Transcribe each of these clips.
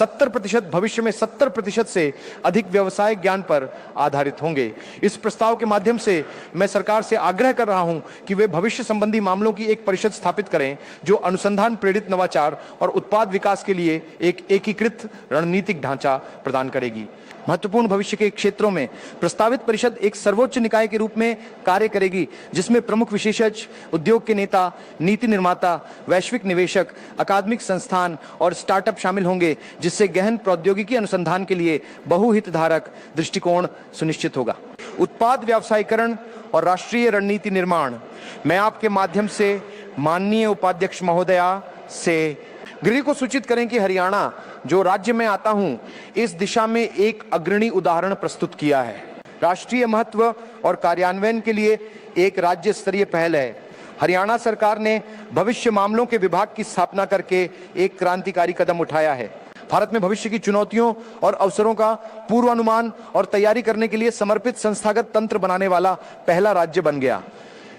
70%, भविष्य में 70% से अधिक व्यवसायिक ज्ञान पर आधारित होंगे। इस प्रस्ताव के माध्यम से मैं सरकार से आग्रह कर रहा हूं कि वे भविष्य संबंधी मामलों की एक परिषद स्थापित करें जो अनुसंधान प्रेरित नवाचार और उत्पाद विकास के लिए एक एकीकृत रणनीतिक ढांचा प्रदान करेगी। महत्वपूर्ण भविष्य के क्षेत्रों में प्रस्तावित परिषद एक सर्वोच्च निकाय के रूप में कार्य करेगी, जिसमें प्रमुख विशेषज्ञ, उद्योग के नेता, नीति निर्माता, वैश्विक निवेशक, अकादमिक संस्थान और स्टार्टअप शामिल होंगे, जिससे गहन प्रौद्योगिकी अनुसंधान के लिए बहुहितधारक दृष्टिकोण सुनिश्चित होगा। उत्पाद व्यावसायीकरण और राष्ट्रीय रणनीति निर्माण। मैं आपके माध्यम से माननीय उपाध्यक्ष महोदया से गृह को सूचित करें कि हरियाणा, जो राज्य में आता हूं, इस दिशा में एक अग्रणी उदाहरण प्रस्तुत किया है। राष्ट्रीय महत्व और कार्यान्वयन के लिए एक राज्य स्तरीय पहल है। हरियाणा सरकार ने भविष्य मामलों के विभाग की स्थापना करके एक क्रांतिकारी कदम उठाया है। भारत में भविष्य की चुनौतियों और अवसरों का पूर्वानुमान और तैयारी करने के लिए समर्पित संस्थागत तंत्र बनाने वाला पहला राज्य बन गया।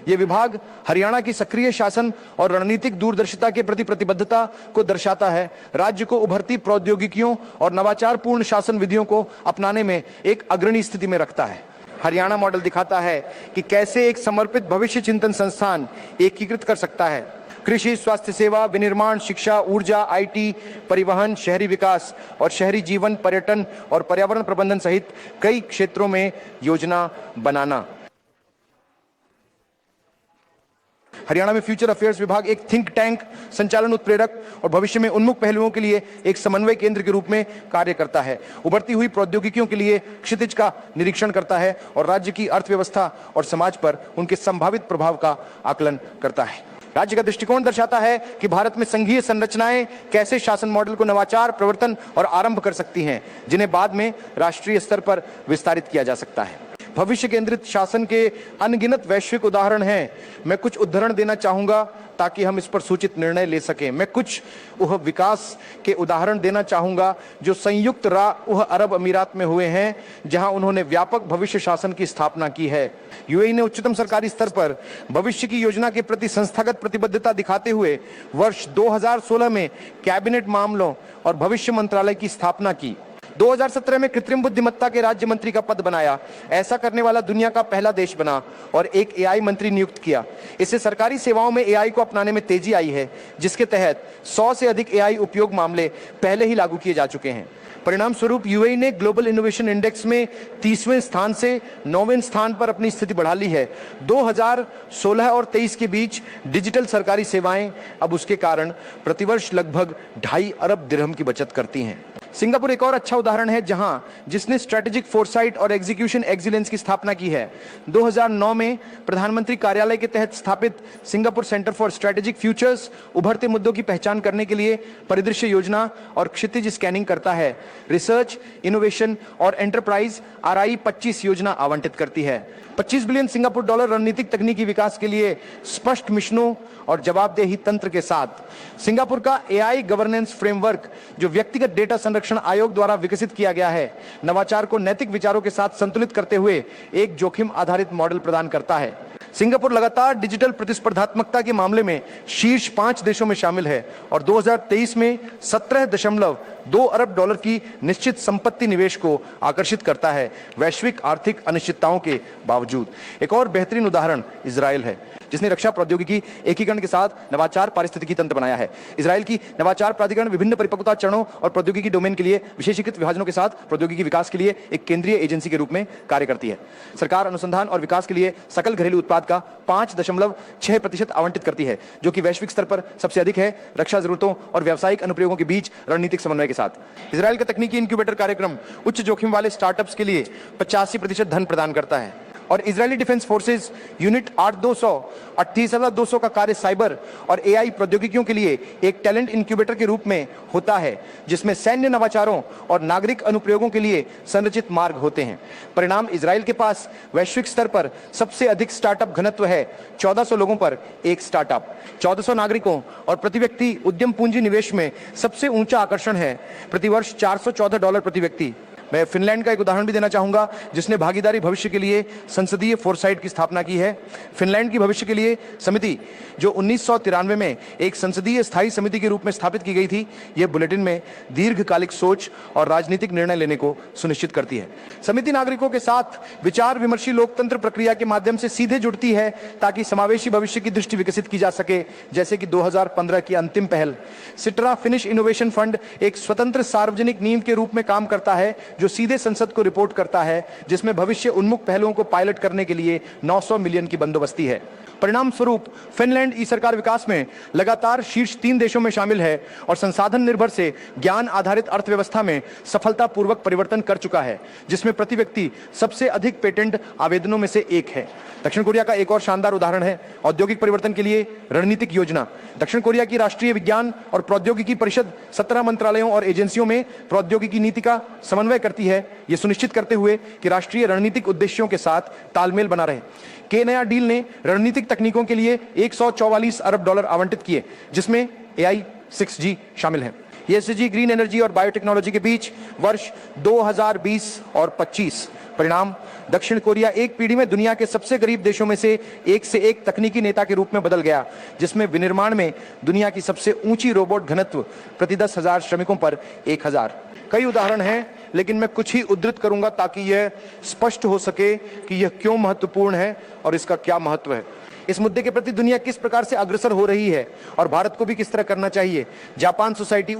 ये विभाग हरियाणा की सक्रिय शासन और रणनीतिक दूरदर्शिता के प्रति प्रतिबद्धता को दर्शाता है। राज्य को उभरती प्रौद्योगिकियों और नवाचारपूर्ण शासन विधियों को अपनाने में एक अग्रणी स्थिति में रखता है। हरियाणा मॉडल दिखाता है कि कैसे एक समर्पित भविष्य चिंतन संस्थान एकीकृत कर सकता है। कृषि, स्वास्थ्य सेवा, विनिर्माण, शिक्षा, ऊर्जा, IT, परिवहन, शहरी विकास और शहरी जीवन, पर्यटन और पर्यावरण प्रबंधन सहित कई क्षेत्रों में योजना बनाना। हरियाणा में फ्यूचर अफेयर्स विभाग एक थिंक टैंक, संचालन उत्प्रेरक और भविष्य में उन्मुख पहलुओं के लिए एक समन्वय केंद्र के रूप में कार्य करता है। उभरती हुई प्रौद्योगिकियों के लिए क्षितिज का निरीक्षण करता है और राज्य की अर्थव्यवस्था और समाज पर उनके संभावित प्रभाव का आकलन करता है। राज्य का दृष्टिकोण दर्शाता है कि भारत में संघीय संरचनाएं कैसे शासन मॉडल को नवाचार, प्रवर्तन और आरंभ कर सकती हैं, जिन्हें बाद में राष्ट्रीय स्तर पर विस्तारित किया जा सकता है। भविष्य केंद्रित शासन के अनगिनत वैश्विक उदाहरण हैं। मैं कुछ उदाहरण देना चाहूंगा ताकि हम इस पर सूचित निर्णय ले सकें। मैं कुछ विकास के उदाहरण देना चाहूंगा जो संयुक्त अरब अमीरात में हुए हैं, जहां उन्होंने व्यापक भविष्य शासन की स्थापना की है। UAE ने उच्चतम सरकारी स्तर पर भविष्य की योजना के प्रति संस्थागत प्रतिबद्धता दिखाते हुए वर्ष 2016 में कैबिनेट मामलों और भविष्य मंत्रालय की स्थापना की। 2017 में कृत्रिम बुद्धिमत्ता के राज्य मंत्री का पद बनाया। ऐसा करने वाला दुनिया का पहला देश बना और एक AI मंत्री नियुक्त किया। इससे सरकारी सेवाओं में AI को अपनाने में तेजी आई है, जिसके तहत 100 से अधिक AI उपयोग मामले पहले ही लागू किए जा चुके हैं। परिणाम स्वरूप UAE ने ग्लोबल इनोवेशन इंडेक्स में 30वें स्थान से 9वें स्थान पर अपनी स्थिति बढ़ा ली है। 2016 और 23 के बीच डिजिटल सरकारी सेवाएं अब उसके कारण प्रतिवर्ष लगभग 2.5 अरब दिरहम की बचत करती हैं। सिंगापुर एक और अच्छा उदाहरण है जिसने स्ट्रेटेजिक फोरसाइट और एग्जीक्यूशन एक्सीलेंस की स्थापना की है। 2009 में प्रधानमंत्री कार्यालय के तहत स्थापित Singapore centre for strategic futures उभरते मुद्दों की पहचान करने के लिए परिदृश्य योजना और क्षितिज स्कैनिंग करता है। रिसर्च, इनोवेशन और एंटरप्राइज RI 25 योजना आवंटित करती है। 25 बिलियन सिंगापुर डॉलर रणनीतिक तकनीकी विकास के लिए स्पष्ट मिशनों और जवाबदेही तंत्र के साथ सिंगापुर का AI गवर्नेंस फ्रेमवर्क, जो व्यक्तिगत डेटा संरक्षण आयोग द्वारा विकसित किया गया है, नवाचार को नैतिक विचारों के साथ संतुलित करते हुए एक जोखिम आधारित मॉडल प्रदान करता है। सिंगापुर लगातार डिजिटल प्रतिस्पर्धात्मकता के मामले में शीर्ष 5 देशों में शामिल है और 2023 में 17.2 अरब डॉलर की निश्चित संपत्ति निवेश को आकर्षित करता है, वैश्विक आर्थिक अनिश्चितताओं के बावजूद। एक और बेहतरीन उदाहरण इजराइल है, जिसने रक्षा प्रौद्योगिकी एकीकरण के साथ नवाचार पारिस्थितिकी तंत्र बनाया है। इजराइल की नवाचार प्राधिकरण विभिन्न परिपक्वता चरणों और प्रौद्योगिकी डोमेन के लिए विशेषीकृत विभाजनों के साथ प्रौद्योगिकी विकास के लिए एक केंद्रीय एजेंसी के रूप में कार्य करती है। सरकार अनुसंधान और विकास के लिए सकल घरेलू उत्पाद का 5.6% आवंटित करती है, जो कि वैश्विक स्तर पर सबसे अधिक है, रक्षा जरूरतों और व्यावसायिक अनुप्रयोगों के बीच रणनीतिक समन्वय के साथ। इजराइल का तकनीकी इंक्यूबेटर कार्यक्रम उच्च जोखिम वाले स्टार्टअप्स के लिए 85% धन प्रदान करता है और इजरायली डिफेंस फोर्सेस यूनिट 8200 38,200 का कार्य साइबर और AI प्रौद्योगिकियों के लिए एक टैलेंट इंक्यूबेटर के रूप में होता है, जिसमें सैन्य नवाचारों और नागरिक अनुप्रयोगों के लिए संरचित मार्ग होते हैं। परिणाम, इजराइल के पास वैश्विक स्तर पर सबसे अधिक स्टार्टअप घनत्व है, 1400 लोगों पर एक स्टार्टअप, 1400 नागरिकों और प्रति व्यक्ति उद्यम पूंजी निवेश में सबसे ऊंचा आकर्षण है, प्रतिवर्ष $414 प्रति व्यक्ति। मैं फिनलैंड का एक उदाहरण भी देना चाहूंगा, जिसने भागीदारी भविष्य के लिए संसदीय फोरसाइट की स्थापना की है। फिनलैंड की भविष्य के लिए समिति, जो 1993 में एक संसदीय स्थायी समिति के रूप में स्थापित की गई थी, यह बुलेटिन में दीर्घकालिक सोच और राजनीतिक निर्णय लेने को सुनिश्चित करती है। समिति नागरिकों के साथ विचार विमर्शी लोकतंत्र प्रक्रिया के माध्यम से सीधे जुड़ती है ताकि समावेशी भविष्य की दृष्टि विकसित की जा सके, जैसे कि 2015 की अंतिम पहल। सिट्रा फिनिश इनोवेशन फंड एक स्वतंत्र सार्वजनिक नींव के रूप में काम करता है, जो सीधे संसद को रिपोर्ट करता है, जिसमें भविष्य उन्मुख पहलुओं को पायलट करने के लिए 900 मिलियन की बंदोबस्ती है। परिणाम स्वरूप फिनलैंड ई सरकार विकास में लगातार शीर्ष 3 देशों में शामिल है और संसाधन निर्भर से ज्ञान आधारित अर्थव्यवस्था में सफलतापूर्वक परिवर्तन कर चुका है, जिसमें प्रति व्यक्ति सबसे अधिक पेटेंट आवेदनों में से एक है। दक्षिण कोरिया का एक और शानदार उदाहरण है औद्योगिक परिवर्तन के लिए रणनीतिक योजना। दक्षिण कोरिया की राष्ट्रीय विज्ञान और प्रौद्योगिकी परिषद 17 मंत्रालयों और एजेंसियों में प्रौद्योगिकी नीति का समन्वय करती है, यह सुनिश्चित करते हुए कि राष्ट्रीय रणनीतिक उद्देश्यों के साथ तालमेल बना रहे। के नया डील ने रणनीतिक तकनीकों के लिए 144 अरब डॉलर आवंटित किए, जिसमें AI 6G शामिल है। ESG, ग्रीन एनर्जी और बायोटेक्नोलॉजी के बीच वर्ष 2020 और 25 परिणाम। दक्षिण कोरिया एक पीढ़ी में दुनिया के सबसे गरीब देशों में से एक तकनीकी नेता के रूप में बदल गया, जिसमें विनिर्माण में दुनिया की सबसे ऊंची रोबोट घनत्व प्रति 10,000 श्रमिकों पर 1,000। कई उदाहरण हैं, लेकिन मैं कुछ ही उद्धृत करूंगा ताकि यह स्पष्ट हो सके कि यह क्यों महत्वपूर्ण है और इसका क्या महत्व है। इस मुद्दे के प्रति दुनिया किस प्रकार से अग्रसर हो रही है और भारत को भी किस तरह करना चाहिए। जापान सोसाइटी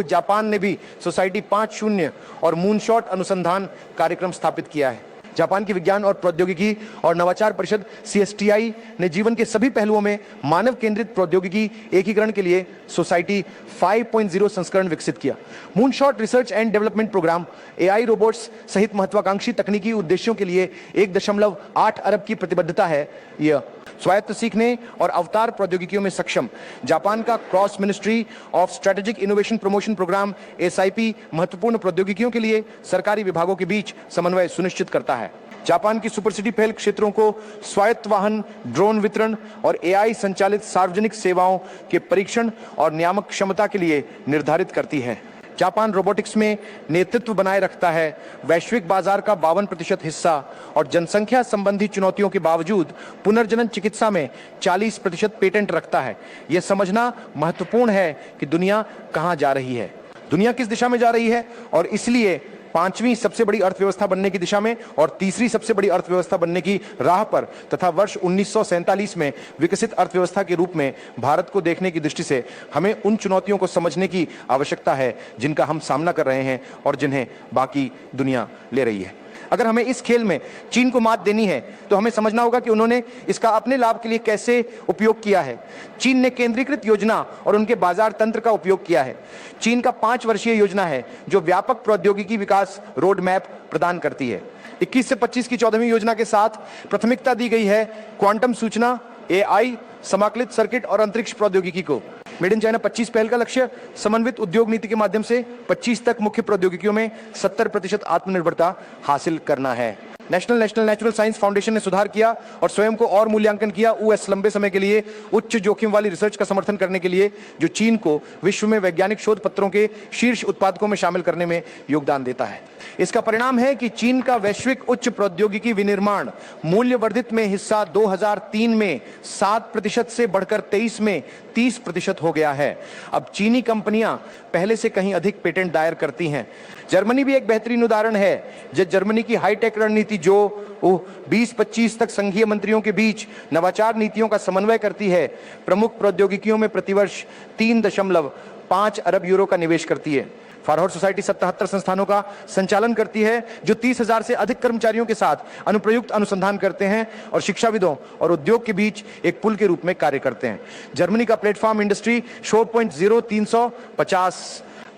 जापान ने भी सोसाइटी 5.0 और मूनशॉट अनुसंधान कार्यक्रम स्थापित किया है। जापान की विज्ञान और प्रौद्योगिकी और नवाचार परिषद CSTI ने जीवन के सभी पहलुओं में मानव केंद्रित प्रौद्योगिकी एकीकरण के लिए सोसाइटी 5.0 संस्करण विकसित किया। Moonshot research and development program AI robots सहित महत्वाकांक्षी तकनीकी उद्देश्यों के लिए 1.8 अरब की प्रतिबद्धता है। यह स्वायत्त सीखने और अवतार प्रौद्योगिकियों में सक्षम जापान का cross ministry of strategic innovation promotion program SIP महत्वपूर्ण प्रौद्योगिकियों के लिए सरकारी विभागों के बीच समन्वय सुनिश्चित करता है। जापान की सुपर सिटी पहल क्षेत्रों को स्वायत्त वाहन, ड्रोन वितरण और AI संचालित सार्वजनिक सेवाओं के परीक्षण और नियामक क्षमता के लिए निर्धारित करती है। जापान रोबोटिक्स में नेतृत्व बनाए रखता है, वैश्विक बाजार का 52% हिस्सा और जनसंख्या संबंधी चुनौतियों के बावजूद पुनर्जनन चिकित्सा में 40% पेटेंट रखता है। यह समझना महत्वपूर्ण है कि दुनिया कहां जा रही है, दुनिया किस दिशा में जा रही है और इसलिए 5वीं सबसे बड़ी अर्थव्यवस्था बनने की दिशा में और तीसरी सबसे बड़ी अर्थव्यवस्था बनने की राह पर तथा वर्ष 1947 में विकसित अर्थव्यवस्था के रूप में भारत को देखने की दृष्टि से हमें उन चुनौतियों को समझने की आवश्यकता है जिनका हम सामना कर रहे हैं और जिन्हें बाकी दुनिया ले रही है। अगर हमें इस खेल में चीन को मात देनी है तो हमें समझना होगा कि उन्होंने इसका अपने लाभ के लिए कैसे उपयोग किया है। चीन ने केंद्रीकृत योजना और उनके बाजार तंत्र का उपयोग किया है। चीन का 5 वर्षीय योजना है जो व्यापक प्रौद्योगिकी विकास रोड मैप प्रदान करती है। 21 से 25 की 14वीं योजना के साथ प्राथमिकता दी गई है क्वांटम सूचना, AI, समाकलित सर्किट और अंतरिक्ष प्रौद्योगिकी को। मेड इन चाइना 25 पहल का लक्ष्य समन्वित उद्योग नीति के माध्यम से 25 तक मुख्य प्रौद्योगिकियों में 70% आत्मनिर्भरता हासिल करना है। नेशनल नेचुरल साइंस फाउंडेशन ने सुधार किया और स्वयं को और मूल्यांकन किया US लंबे समय के लिए उच्च जोखिम वाली रिसर्च का समर्थन करने के लिए, जो चीन को विश्व में वैज्ञानिक शोध पत्रों के शीर्ष उत्पादकों में शामिल करने में योगदान देता है। इसका परिणाम है कि चीन का वैश्विक उच्च प्रौद्योगिकी विनिर्माण मूल्य वर्धित में हिस्सा 2003 में 7% से बढ़कर 23 में 30% हो गया है। अब चीनी कंपनियां पहले से कहीं अधिक पेटेंट दायर करती हैं। जर्मनी भी एक बेहतरीन उदाहरण है। जर्मनी की हाईटेक रणनीति जो 2025 तक संघीय मंत्रियों के बीच नवाचार नीतियों का समन्वय करती है, प्रमुख प्रौद्योगिकियों में प्रतिवर्ष 3.5 अरब यूरो का निवेश करती है। फारहौर सोसाइटी 77 संस्थानों का संचालन करती है जो 30,000 से अधिक कर्मचारियों के साथ अनुप्रयुक्त अनुसंधान करते हैं और शिक्षाविदों और उद्योग के बीच एक पुल के रूप में कार्य करते हैं। जर्मनी का प्लेटफॉर्म इंडस्ट्री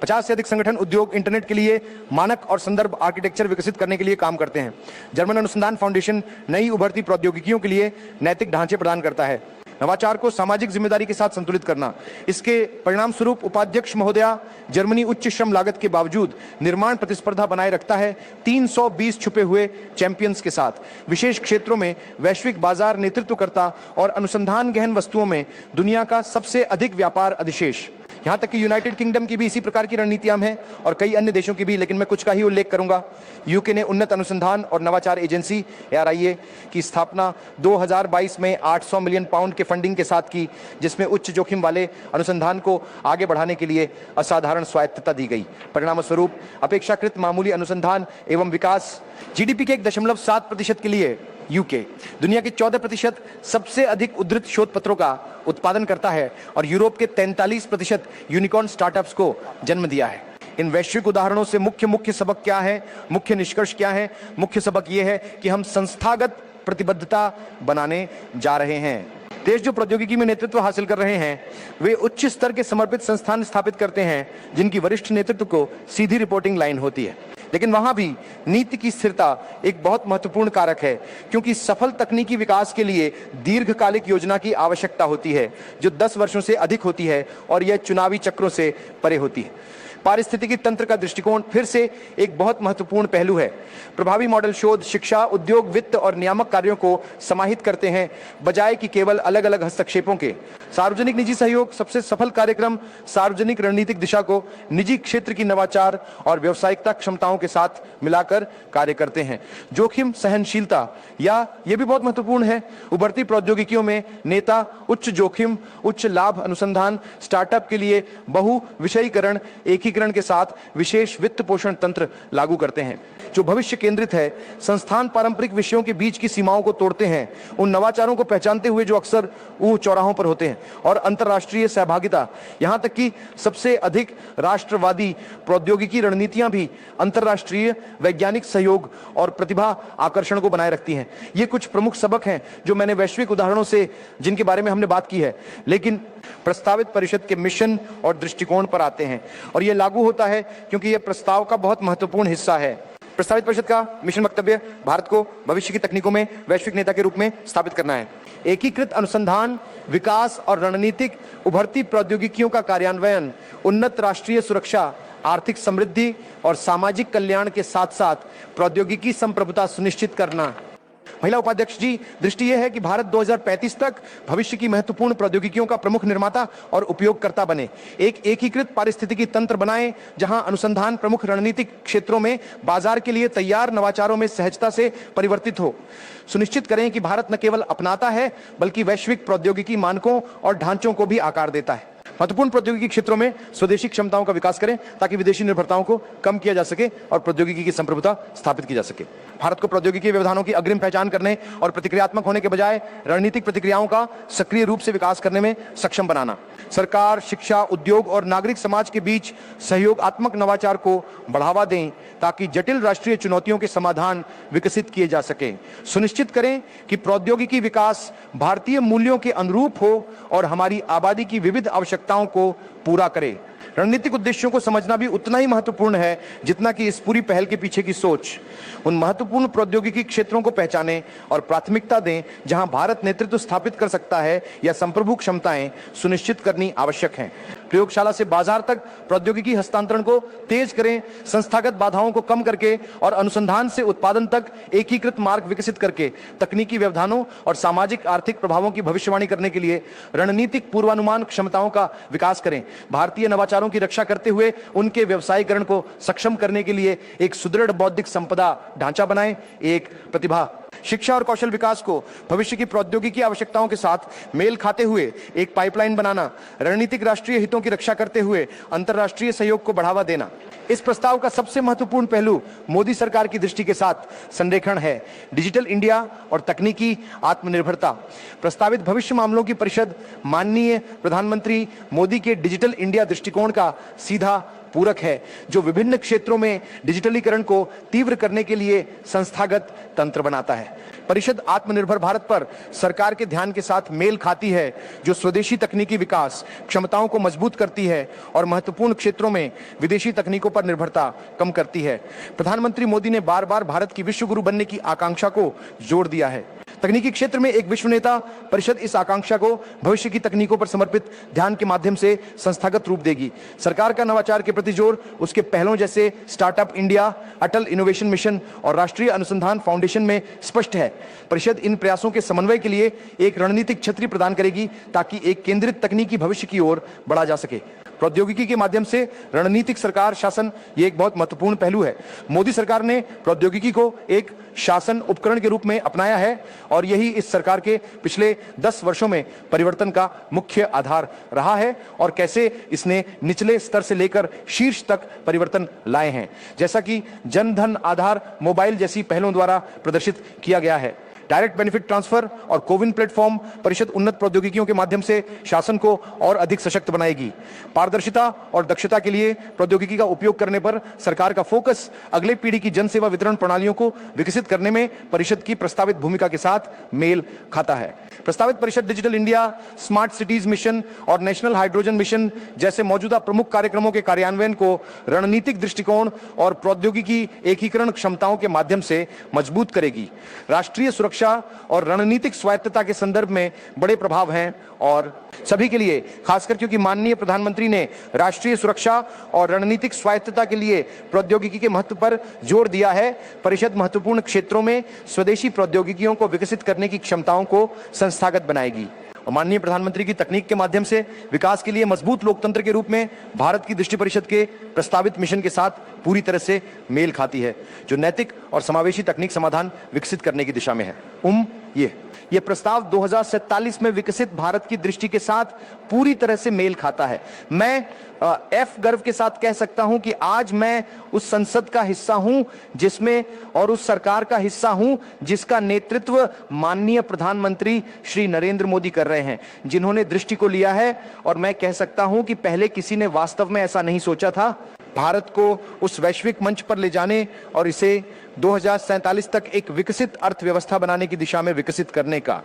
50 से अधिक संगठन उद्योग इंटरनेट के लिए मानक और संदर्भ आर्किटेक्चर विकसित करने के लिए काम करते हैं। जर्मन अनुसंधान फाउंडेशन नई उभरती प्रौद्योगिकियों के लिए नैतिक ढांचे प्रदान करता है। नवाचार को सामाजिक जिम्मेदारी के साथ संतुलित करना। इसके परिणाम स्वरूप उपाध्यक्ष महोदया, जर्मनी उच्च श्रम लागत के बावजूद निर्माण प्रतिस्पर्धा बनाए रखता है 320 छुपे हुए चैंपियंस के साथ। विशेष क्षेत्रों में वैश्विक बाजार नेतृत्व करता और अनुसंधान गहन वस्तुओं में दुनिया का सबसे अधिक व्यापार अधिशेष। यहाँ तक कि यूनाइटेड किंगडम की भी इसी प्रकार की रणनीतियां हैं और कई अन्य देशों की भी, लेकिन मैं कुछ का ही उल्लेख करूंगा। यूके ने उन्नत अनुसंधान और नवाचार एजेंसी ARIA की स्थापना 2022 में 800 मिलियन पाउंड के फंडिंग के साथ की, जिसमें उच्च जोखिम वाले अनुसंधान को आगे बढ़ाने के लिए असाधारण स्वायत्तता दी गई। परिणाम स्वरूप अपेक्षाकृत मामूली अनुसंधान एवं विकास GDP के 1.7% के लिए यूके दुनिया के 14% सबसे अधिक उद्धृत शोध पत्रों का उत्पादन करता है और यूरोप के 43% यूनिकॉर्न स्टार्टअप्स को जन्म दिया है। इन वैश्विक उदाहरणों से मुख्य सबक क्या है, मुख्य निष्कर्ष क्या है? मुख्य सबक यह है कि हम संस्थागत प्रतिबद्धता बनाने जा रहे हैं। देश जो प्रौद्योगिकी में नेतृत्व हासिल कर रहे हैं, वे उच्च स्तर के समर्पित संस्थान स्थापित करते हैं जिनकी वरिष्ठ नेतृत्व को सीधी रिपोर्टिंग लाइन होती है। लेकिन वहां भी नीति की स्थिरता एक बहुत महत्वपूर्ण कारक है, क्योंकि सफल तकनीकी विकास के लिए दीर्घकालिक योजना की आवश्यकता होती है जो 10 वर्षों से अधिक होती है और यह चुनावी चक्रों से परे होती है। पारिस्थितिकी तंत्र का दृष्टिकोण फिर से एक बहुत महत्वपूर्ण पहलू है। प्रभावी मॉडल शोध, शिक्षा, उद्योग, वित्त और नियामक कार्यों को समाहित करते हैं, बजाय कि केवल अलग अलग हस्तक्षेपों के। सार्वजनिक निजी सहयोग सबसे सफल कार्यक्रम सार्वजनिक रणनीतिक दिशा को निजी क्षेत्र की नवाचार और व्यावसायिकता क्षमताओं के साथ मिलाकर कार्य करते हैं। जोखिम सहनशीलता, या यह भी बहुत महत्वपूर्ण है। उभरती प्रौद्योगिकियों में नेता उच्च जोखिम, उच्च लाभ अनुसंधान स्टार्टअप के लिए बहु विषयीकरण एकीकरण के साथ विशेष वित्त पोषण तंत्र लागू करते हैं जो भविष्य केंद्रित है। संस्थान पारंपरिक विषयों के बीच की सीमाओं को तोड़ते हैं, उन नवाचारों को पहचानते हुए जो अक्सर चौराहों पर होते हैं, और अंतर्राष्ट्रीय सहभागिता, यहां तक कि सबसे अधिक राष्ट्रवादी प्रौद्योगिकी रणनीतियां भी अंतर्राष्ट्रीय वैज्ञानिक सहयोग और प्रतिभा आकर्षण को बनाए रखती हैं। ये कुछ प्रमुख सबक हैं जो मैंने वैश्विक उदाहरणों से जिनके बारे में हमने बात की है, लेकिन प्रस्तावित परिषद के मिशन और दृष्टिकोण पर आते हैं और यह लागू होता है क्योंकि यह प्रस्ताव का बहुत महत्वपूर्ण हिस्सा है। प्रस्तावित परिषद का मिशन वक्तव्य भारत को भविष्य की तकनीकों में वैश्विक नेता के रूप में स्थापित करना है। एकीकृत अनुसंधान, विकास और रणनीतिक उभरती प्रौद्योगिकियों का कार्यान्वयन, उन्नत राष्ट्रीय सुरक्षा, आर्थिक समृद्धि और सामाजिक कल्याण के साथ साथ प्रौद्योगिकी संप्रभुता सुनिश्चित करना। महिला उपाध्यक्ष जी, दृष्टि यह है कि भारत 2035 तक भविष्य की महत्वपूर्ण प्रौद्योगिकियों का प्रमुख निर्माता और उपयोगकर्ता बने। एक एकीकृत पारिस्थितिकी तंत्र बनाएं जहां अनुसंधान प्रमुख रणनीतिक क्षेत्रों में बाजार के लिए तैयार नवाचारों में सहजता से परिवर्तित हो। सुनिश्चित करें कि भारत न केवल अपनाता है बल्कि वैश्विक प्रौद्योगिकी मानकों और ढांचों को भी आकार देता है। महत्वपूर्ण प्रौद्योगिकी क्षेत्रों में स्वदेशी क्षमताओं का विकास करें ताकि विदेशी निर्भरताओं को कम किया जा सके और प्रौद्योगिकी की संप्रभुता स्थापित की जा सके। भारत को प्रौद्योगिकी व्यवधानों की अग्रिम पहचान करने और प्रतिक्रियात्मक होने के बजाय रणनीतिक प्रतिक्रियाओं का सक्रिय रूप से विकास करने में सक्षम बनाना। सरकार, शिक्षा, उद्योग और नागरिक समाज के बीच सहयोगात्मक नवाचार को बढ़ावा दें ताकि जटिल राष्ट्रीय चुनौतियों के समाधान विकसित किए जा सके। सुनिश्चित करें कि प्रौद्योगिकी विकास भारतीय मूल्यों के अनुरूप हो और हमारी आबादी की विविध आवश्यकताओं को पूरा करे। रणनीतिक उद्देश्यों को समझना भी उतना ही महत्वपूर्ण है जितना कि इस पूरी पहल के पीछे की सोच। उन महत्वपूर्ण प्रौद्योगिकी क्षेत्रों को पहचानें और प्राथमिकता दें जहां भारत नेतृत्व स्थापित कर सकता है या संप्रभु क्षमताएं सुनिश्चित करनी आवश्यक हैं। प्रयोगशाला से बाजार तक प्रौद्योगिकी हस्तांतरण को तेज करें, संस्थागत बाधाओं को कम करके और अनुसंधान से उत्पादन तक एकीकृत मार्ग विकसित करके तकनीकी व्यवधानों और सामाजिक आर्थिक प्रभावों की भविष्यवाणी करने के लिए रणनीतिक पूर्वानुमान क्षमताओं का विकास करें। भारतीय नवाचारों की रक्षा करते हुए उनके व्यवसायीकरण को सक्षम करने के लिए एक सुदृढ़ बौद्धिक संपदा ढांचा बनाएं। एक प्रतिभा, शिक्षा और कौशल विकास को भविष्य की प्रौद्योगिकी आवश्यकताओं के साथ मेल खाते हुए एक पाइपलाइन बनाना, रणनीतिक राष्ट्रीय हितों की रक्षा करते हुए अंतर्राष्ट्रीय सहयोग को बढ़ावा देना। इस प्रस्ताव का सबसे महत्वपूर्ण पहलू मोदी सरकार की दृष्टि के साथ संरेखण है। डिजिटल इंडिया और तकनीकी आत्मनिर्भरता। प्रस्तावित भविष्य मामलों की परिषद माननीय प्रधानमंत्री मोदी के डिजिटल इंडिया दृष्टिकोण का सीधा पूरक है, जो विभिन्न क्षेत्रों में डिजिटलीकरण को तीव्र करने के लिए संस्थागत तंत्र बनाता है। परिषद आत्मनिर्भर भारत पर सरकार के ध्यान के साथ मेल खाती है, जो स्वदेशी तकनीकी विकास क्षमताओं को मजबूत करती है और महत्वपूर्ण क्षेत्रों में विदेशी तकनीकों पर निर्भरता कम करती है। प्रधानमंत्री मोदी ने बार बार भारत की विश्व गुरु बनने की आकांक्षा को जोर दिया है। तकनीकी क्षेत्र में एक विश्व नेता, परिषद इस आकांक्षा को भविष्य की तकनीकों पर समर्पित ध्यान के माध्यम से संस्थागत रूप देगी। सरकार का नवाचार के प्रति जोर उसके पहलों जैसे स्टार्टअप इंडिया, अटल इनोवेशन मिशन और राष्ट्रीय अनुसंधान फाउंडेशन में स्पष्ट है। परिषद इन प्रयासों के समन्वय के लिए एक रणनीतिक छतरी प्रदान करेगी ताकि एक केंद्रित तकनीकी भविष्य की ओर बढ़ा जा सके। प्रौद्योगिकी के माध्यम से रणनीतिक सरकार शासन, ये एक बहुत महत्वपूर्ण पहलू है। मोदी सरकार ने प्रौद्योगिकी को एक शासन उपकरण के रूप में अपनाया है और यही इस सरकार के पिछले 10 वर्षों में परिवर्तन का मुख्य आधार रहा है और कैसे इसने निचले स्तर से लेकर शीर्ष तक परिवर्तन लाए हैं, जैसा कि जन धन आधार मोबाइल जैसी पहलों द्वारा प्रदर्शित किया गया है। डायरेक्ट बेनिफिट ट्रांसफर और कोविन प्लेटफॉर्म परिषद उन्नत प्रौद्योगिकियों के माध्यम से शासन को और अधिक सशक्त बनाएगी। पारदर्शिता और दक्षता के लिए प्रौद्योगिकी का उपयोग करने पर सरकार का फोकस अगले पीढ़ी की जन सेवा वितरण प्रणालियों को विकसित करने में परिषद की प्रस्तावित भूमिका के साथ मेल खाता है। प्रस्तावित परिषद digital India, smart cities mission और नेशनल हाइड्रोजन मिशन जैसे मौजूदा प्रमुख कार्यक्रमों के कार्यान्वयन को रणनीतिक दृष्टिकोण और प्रौद्योगिकी एकीकरण क्षमताओं के माध्यम से मजबूत करेगी। राष्ट्रीय सुरक्षा और रणनीतिक स्वायत्तता के संदर्भ में बड़े प्रभाव हैं और सभी के लिए, खासकर क्योंकि माननीय प्रधानमंत्री ने राष्ट्रीय सुरक्षा और रणनीतिक स्वायत्तता के लिए प्रौद्योगिकी के महत्व पर जोर दिया है। परिषद महत्वपूर्ण क्षेत्रों में स्वदेशी प्रौद्योगिकियों को विकसित करने की क्षमताओं को संस्थागत बनाएगी और माननीय प्रधानमंत्री की तकनीक के माध्यम से विकास के लिए मजबूत लोकतंत्र के रूप में भारत की दृष्टि परिषद के प्रस्तावित मिशन के साथ पूरी तरह से मेल खाती है, जो नैतिक और समावेशी तकनीक समाधान विकसित करने की दिशा में है। ये प्रस्ताव 2047 में विकसित भारत की दृष्टि के साथ पूरी तरह से मेल खाता है। मैं गर्व के साथ कह सकता हूं कि आज मैं उस संसद का हिस्सा हूं जिसमें और उस सरकार का हिस्सा हूं जिसका नेतृत्व माननीय प्रधानमंत्री श्री नरेंद्र मोदी कर रहे हैं, जिन्होंने दृष्टि को लिया है। और मैं कह सकता हूं कि पहले किसी ने वास्तव में ऐसा नहीं सोचा था भारत को उस वैश्विक मंच पर ले जाने और इसे 2047 तक एक विकसित अर्थव्यवस्था बनाने की दिशा में विकसित करने का,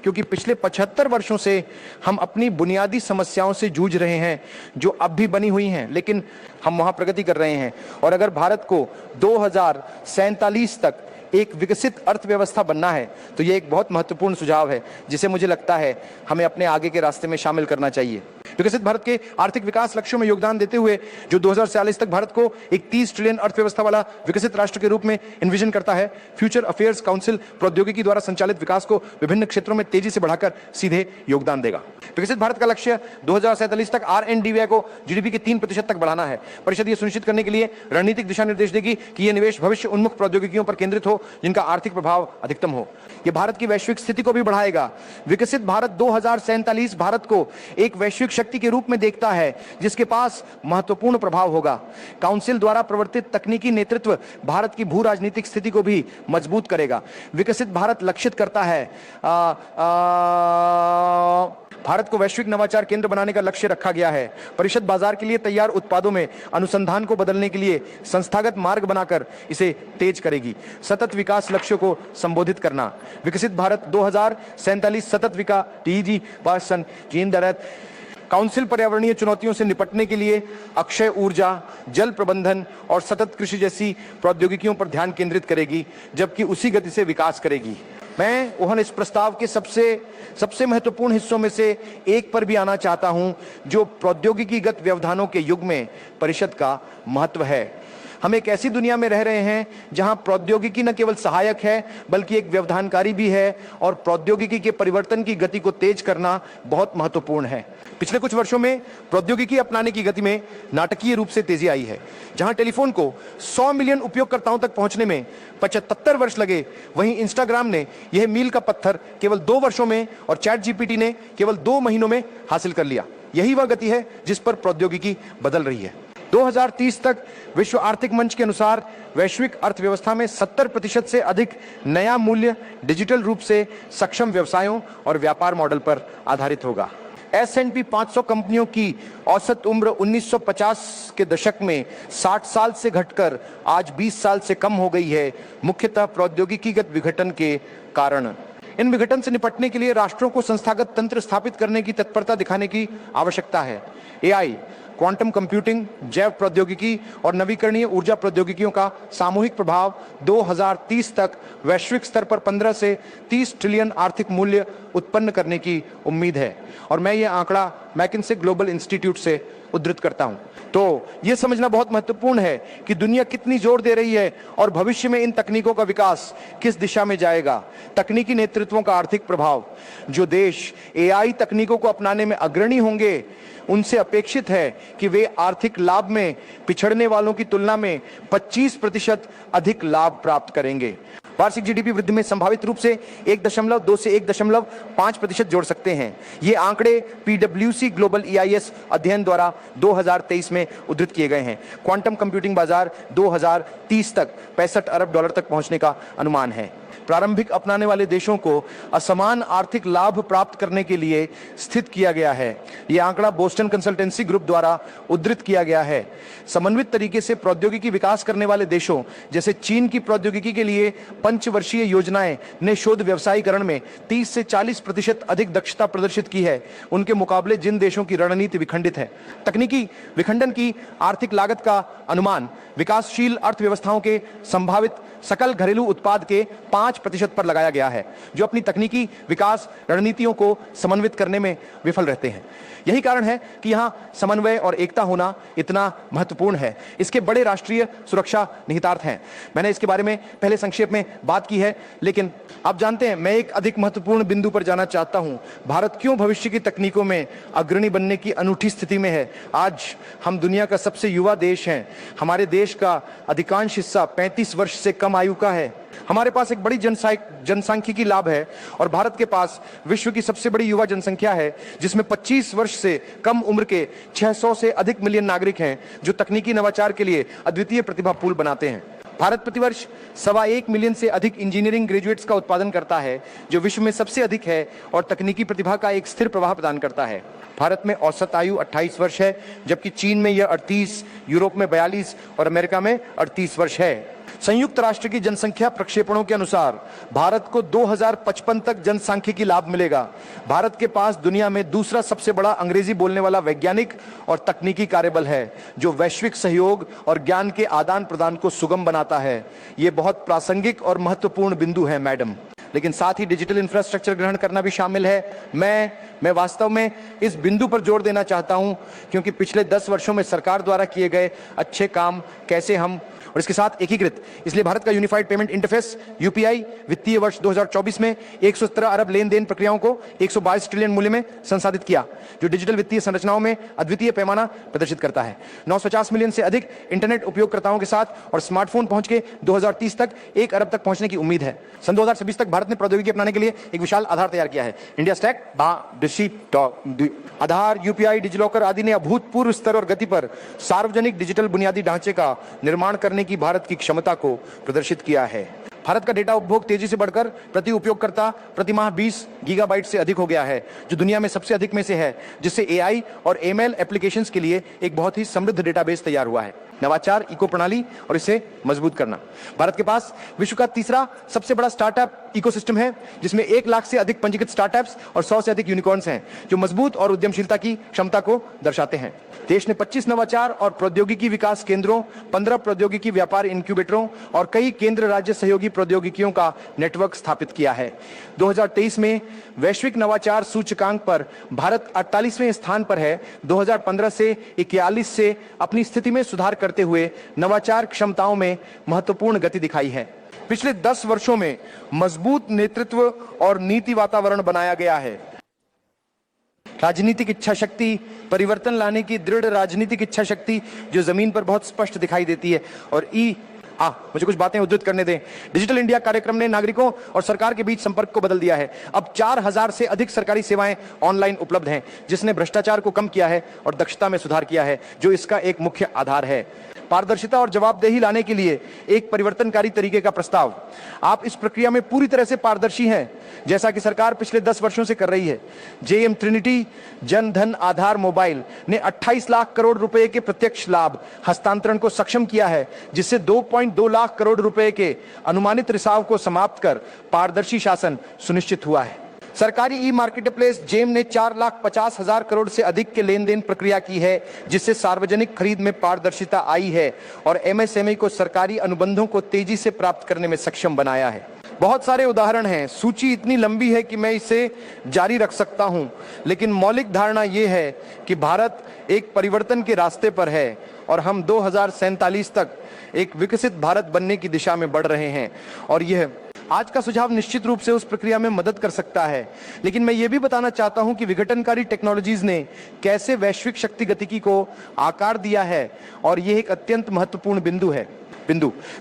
क्योंकि पिछले 75 वर्षों से हम अपनी बुनियादी समस्याओं से जूझ रहे हैं जो अब भी बनी हुई हैं, लेकिन हम वहां प्रगति कर रहे हैं। और अगर भारत को 2047 तक एक विकसित अर्थव्यवस्था बनना है तो यह एक बहुत महत्वपूर्ण सुझाव है जिसे मुझे लगता है हमें अपने आगे के रास्ते में शामिल करना चाहिए। विकसित भारत के आर्थिक विकास लक्ष्यों में योगदान देते हुए जो 2040 तक भारत को एक 30 ट्रिलियन अर्थव्यवस्था वाला विकसित राष्ट्र के रूप में इन्विजन करता है, फ्यूचर अफेयर्स काउंसिल प्रौद्योगिकी द्वारा संचालित विकास को विभिन्न क्षेत्रों में तेजी से बढ़ाकर सीधे योगदान देगा। विकसित भारत का लक्ष्य 2047 तक R&D को जीडीपी के 3% तक बढ़ाना है। परिषद ये सुनिश्चित करने के लिए रणनीतिक दिशा निर्देश देगी कि यह निवेश भविष्य उन्मुख प्रौद्योगिकियों पर केंद्रित हो जिनका आर्थिक प्रभाव अधिकतम हो। यह भारत की वैश्विक स्थिति को भी बढ़ाएगा। विकसित भारत 2047 भारत को एक वैश्विक शक्ति के रूप में देखता है जिसके पास महत्वपूर्ण प्रभाव होगा। काउंसिल द्वारा प्रवर्तित तकनीकी नेतृत्व भारत की भू राजनीतिक स्थिति को भी मजबूत करेगा। विकसित भारत लक्षित करता है भारत को वैश्विक नवाचार केंद्र बनाने का लक्ष्य रखा गया है। परिषद बाजार के लिए तैयार उत्पादों में अनुसंधान को बदलने के लिए संस्थागत मार्ग बनाकर इसे तेज करेगी। सतत विकास लक्ष्यों को संबोधित करना। विकसित भारत 2047 सतत विकास टीजी पर्सन जीन दरत काउंसिल पर्यावरणीय चुनौतियों से निपटने के लिए अक्षय ऊर्जा, जल प्रबंधन और सतत कृषि जैसी प्रौद्योगिकियों पर ध्यान केंद्रित करेगी, जबकि उसी गति से विकास करेगी। मैं ओहन इस प्रस्ताव के सबसे महत्वपूर्ण हिस्सों में से एक पर भी आना चाहता हूं, जो प्रौद्योगिकीगत व्यवधानों के युग में परिषद का महत्व है। हम एक ऐसी दुनिया में रह रहे हैं जहां प्रौद्योगिकी न केवल सहायक है बल्कि एक व्यवधानकारी भी है और प्रौद्योगिकी के परिवर्तन की गति को तेज करना बहुत महत्वपूर्ण है। पिछले कुछ वर्षों में प्रौद्योगिकी अपनाने की गति में नाटकीय रूप से तेजी आई है। जहां टेलीफोन को 100 मिलियन उपयोगकर्ताओं तक पहुंचने में 75 वर्ष लगे, वहीं इंस्टाग्राम ने यह मील का पत्थर केवल 2 वर्षों में और चैट जीपीटी ने केवल 2 महीनों में हासिल कर लिया। यही वह गति है जिस पर प्रौद्योगिकी बदल रही है। 2030 तक विश्व आर्थिक मंच के अनुसार वैश्विक अर्थव्यवस्था में 70% से अधिक नया मूल्य डिजिटल रूप से सक्षम व्यवसायों और व्यापार मॉडल पर आधारित होगा। S&P 500 कंपनियों की औसत उम्र 1950 के दशक में 60 साल से घटकर आज 20 साल से कम हो गई है, मुख्यतः प्रौद्योगिकीगत विघटन के कारण। इन विघटन से निपटने के लिए राष्ट्रों को संस्थागत तंत्र स्थापित करने की तत्परता दिखाने की आवश्यकता है। AI क्वांटम कंप्यूटिंग, जैव प्रौद्योगिकी और नवीकरणीय ऊर्जा प्रौद्योगिकियों का सामूहिक प्रभाव 2030 तक वैश्विक स्तर पर 15 से 30 ट्रिलियन आर्थिक मूल्य उत्पन्न करने की उम्मीद है। और मैं ये आंकड़ा मैकिन्से ग्लोबल इंस्टीट्यूट से उद्धृत करता हूं। तो यह समझना बहुत महत्वपूर्ण है कि दुनिया कितनी जोर दे रही है और भविष्य में इन तकनीकों का विकास किस दिशा में जाएगा। तकनीकी नेतृत्वों का आर्थिक प्रभाव, जो देश एआई तकनीकों को अपनाने में अग्रणी होंगे उनसे अपेक्षित है कि वे आर्थिक लाभ में पिछड़ने वालों की तुलना में 25% अधिक लाभ प्राप्त करेंगे। वार्षिक जीडीपी वृद्धि में संभावित रूप से 1.2 से 1.5% जोड़ सकते हैं। ये आंकड़े पीडब्ल्यूसी ग्लोबल ईआईएस अध्ययन द्वारा 2023 में उद्धृत किए गए हैं। क्वांटम कंप्यूटिंग बाजार 2030 तक $65 अरब तक पहुंचने का अनुमान है। प्रारंभिक अपनाने वाले देशों को असमान आर्थिक लाभ प्राप्त करने के लिए स्थित किया गया है। यह आंकड़ा बोस्टन कंसल्टेंसी ग्रुप द्वारा उद्धृत किया गया है। समन्वित तरीके से प्रौद्योगिकी विकास करने वाले देशों जैसे चीन की प्रौद्योगिकी के लिए पंचवर्षीय योजनाएं ने शोध व्यवसायीकरण में 30 से 40% अधिक दक्षता प्रदर्शित की है, उनके मुकाबले जिन देशों की रणनीति विखंडित है। तकनीकी विखंडन की आर्थिक लागत का अनुमान विकासशील अर्थव्यवस्थाओं के संभावित सकल घरेलू उत्पाद के 5% पर लगाया गया है, जो अपनी तकनीकी विकास रणनीतियों को समन्वित करने में विफल रहते हैं। यही कारण है कि यहां समन्वय और एकता होना इतना महत्वपूर्ण है। इसके बड़े राष्ट्रीय सुरक्षा निहितार्थ हैं। मैंने इसके बारे में पहले संक्षेप में बात की है, लेकिन आप जानते हैं मैं एक अधिक महत्वपूर्ण बिंदु पर जाना चाहता हूं। भारत क्यों भविष्य की तकनीकों में अग्रणी बनने की अनूठी स्थिति में है। आज हम दुनिया का सबसे युवा देश हैं। हमारे देश का अधिकांश हिस्सा 35 वर्ष से कम आयु का है। हमारे पास एक बड़ी जनसांख्यिकी लाभ है और भारत के पास विश्व की सबसे बड़ी युवा जनसंख्या है, जिसमें 25 वर्ष से कम उम्र के 600 से अधिक मिलियन नागरिक हैं, जो तकनीकी नवाचार के लिए अद्वितीय प्रतिभा पूल बनाते हैं। भारत प्रतिवर्ष 1.25 मिलियन से अधिक इंजीनियरिंग ग्रेजुएट्स का उत्पादन करता है, जो विश्व में सबसे अधिक है और तकनीकी प्रतिभा का एक स्थिर प्रवाह प्रदान करता है। भारत में औसत आयु 28 वर्ष है, जबकि चीन में यह 38, यूरोप में 42 और अमेरिका में 38 वर्ष है। संयुक्त राष्ट्र की जनसंख्या प्रक्षेपणों के अनुसार भारत को 2055 तक जनसांख्यिकी लाभ मिलेगा। भारत के पास दुनिया में दूसरा सबसे बड़ा अंग्रेजी बोलने वाला वैज्ञानिक और तकनीकी कार्यबल है, जो वैश्विक सहयोग और ज्ञान के आदान प्रदान को सुगम बनाता है। ये बहुत प्रासंगिक और महत्वपूर्ण बिंदु है मैडम, लेकिन साथ ही डिजिटल इंफ्रास्ट्रक्चर ग्रहण करना भी शामिल है। मैं वास्तव में इस बिंदु पर जोर देना चाहता हूं, क्योंकि पिछले 10 वर्षों में सरकार द्वारा किए गए अच्छे काम कैसे हम और इसके साथ एकीकृत, इसलिए भारत का यूनिफाइड पेमेंट इंटरफेस यूपीआई वित्तीय वर्ष 2024 में 117 अरब लेन देन प्रक्रियाओं को 122 ट्रिलियन मूल्य में संसाधित किया, जो डिजिटल वित्तीय संरचनाओं में अद्वितीय पैमाना प्रदर्शित करता है। 950 मिलियन से अधिक इंटरनेट उपयोगकर्ताओं के साथ और स्मार्टफोन पहुंच के 2030 तक 1 अरब तक पहुंचने की उम्मीद है। सन 2026 तक भारत ने प्रौद्योगिकी अपनाने के लिए एक विशाल आधार तैयार किया है। इंडिया स्टैक, आधार, यूपीआई, डिजिलॉकर आदि ने अभूतपूर्व स्तर और गति पर सार्वजनिक डिजिटल बुनियादी ढांचे का निर्माण करने की भारत की क्षमता को प्रदर्शित किया है। भारत का डेटा उपभोग तेजी से बढ़कर प्रति उपयोगकर्ता प्रति माह 20 गीगाबाइट से अधिक हो गया है, जो दुनिया में सबसे अधिक में से है, जिससे एआई और एमएल एप्लीकेशंस के लिए एक बहुत ही समृद्ध डेटाबेस तैयार हुआ है। नवाचार, इको प्रणाली और इसे मजबूत करना। भारत के पास विश्व का तीसरा सबसे बड़ा स्टार्टअप इकोसिस्टम है, जिसमें 1 लाख से अधिक पंजीकृत स्टार्टअप्स और 100 से अधिक यूनिकॉर्न्स हैं, जो मजबूत और उद्यमशीलता की क्षमता को दर्शाते हैं। देश ने 25 नवाचार और प्रौद्योगिकी विकास केंद्रों, 15 प्रौद्योगिकी व्यापार इनक्यूबेटरों और कई केंद्र राज्य सहयोगी प्रौद्योगिकियों का नेटवर्क स्थापित किया है। 2023 में वैश्विक नवाचार सूचकांक पर भारत 48वें स्थान पर है। 2015 से 41 से अपनी स्थिति में सुधार करते हुए नवाचार क्षमताओं में महत्वपूर्ण गति दिखाई है। पिछले 10 वर्षों में मजबूत नेतृत्व और नीति वातावरण बनाया गया है। राजनीतिक इच्छा शक्ति, परिवर्तन लाने की दृढ़ राजनीतिक इच्छा शक्ति जो जमीन पर बहुत स्पष्ट दिखाई देती है। और मुझे कुछ बातें उद्धृत करने दें। डिजिटल इंडिया कार्यक्रम ने नागरिकों और सरकार के बीच संपर्क को बदल दिया है। अब 4000 से अधिक सरकारी सेवाएं ऑनलाइन उपलब्ध हैं, जिसने भ्रष्टाचार को कम किया है और दक्षता में सुधार किया है, जो इसका एक मुख्य आधार है। पारदर्शिता और जवाबदेही लाने के लिए एक परिवर्तनकारी तरीके का प्रस्ताव। आप इस प्रक्रिया में पूरी तरह से पारदर्शी हैं, जैसा कि सरकार पिछले 10 वर्षों से कर रही है। जेएम ट्रिनिटी जन धन आधार मोबाइल ने 28 लाख करोड़ रुपए के प्रत्यक्ष लाभ हस्तांतरण को सक्षम किया है, जिससे 2.2 लाख करोड़ रुपए के अनुमानित रिसाव को समाप्त कर पारदर्शी शासन सुनिश्चित हुआ है। सरकारी ई मार्केटप्लेस जेम ने 4,50,000 करोड़ से अधिक के लेन देन प्रक्रिया की है, जिससे सार्वजनिक खरीद में पारदर्शिता आई है और एमएसएमई को सरकारी अनुबंधों को तेजी से प्राप्त करने में सक्षम बनाया है। बहुत सारे उदाहरण हैं, सूची इतनी लंबी है कि मैं इसे जारी रख सकता हूं, लेकिन मौलिक धारणा यह है कि भारत एक परिवर्तन के रास्ते पर है और हम 2047 तक एक विकसित भारत बनने की दिशा में बढ़ रहे हैं और यह आज का सुझाव निश्चित रूप से उस प्रक्रिया में मदद कर सकता है। लेकिन मैं यह भी बताना चाहता हूं कि विघटनकारी टेक्नोलॉजीज ने कैसे वैश्विक शक्ति गतिकी को आकार दिया है और यह एक अत्यंत महत्वपूर्ण बिंदु है।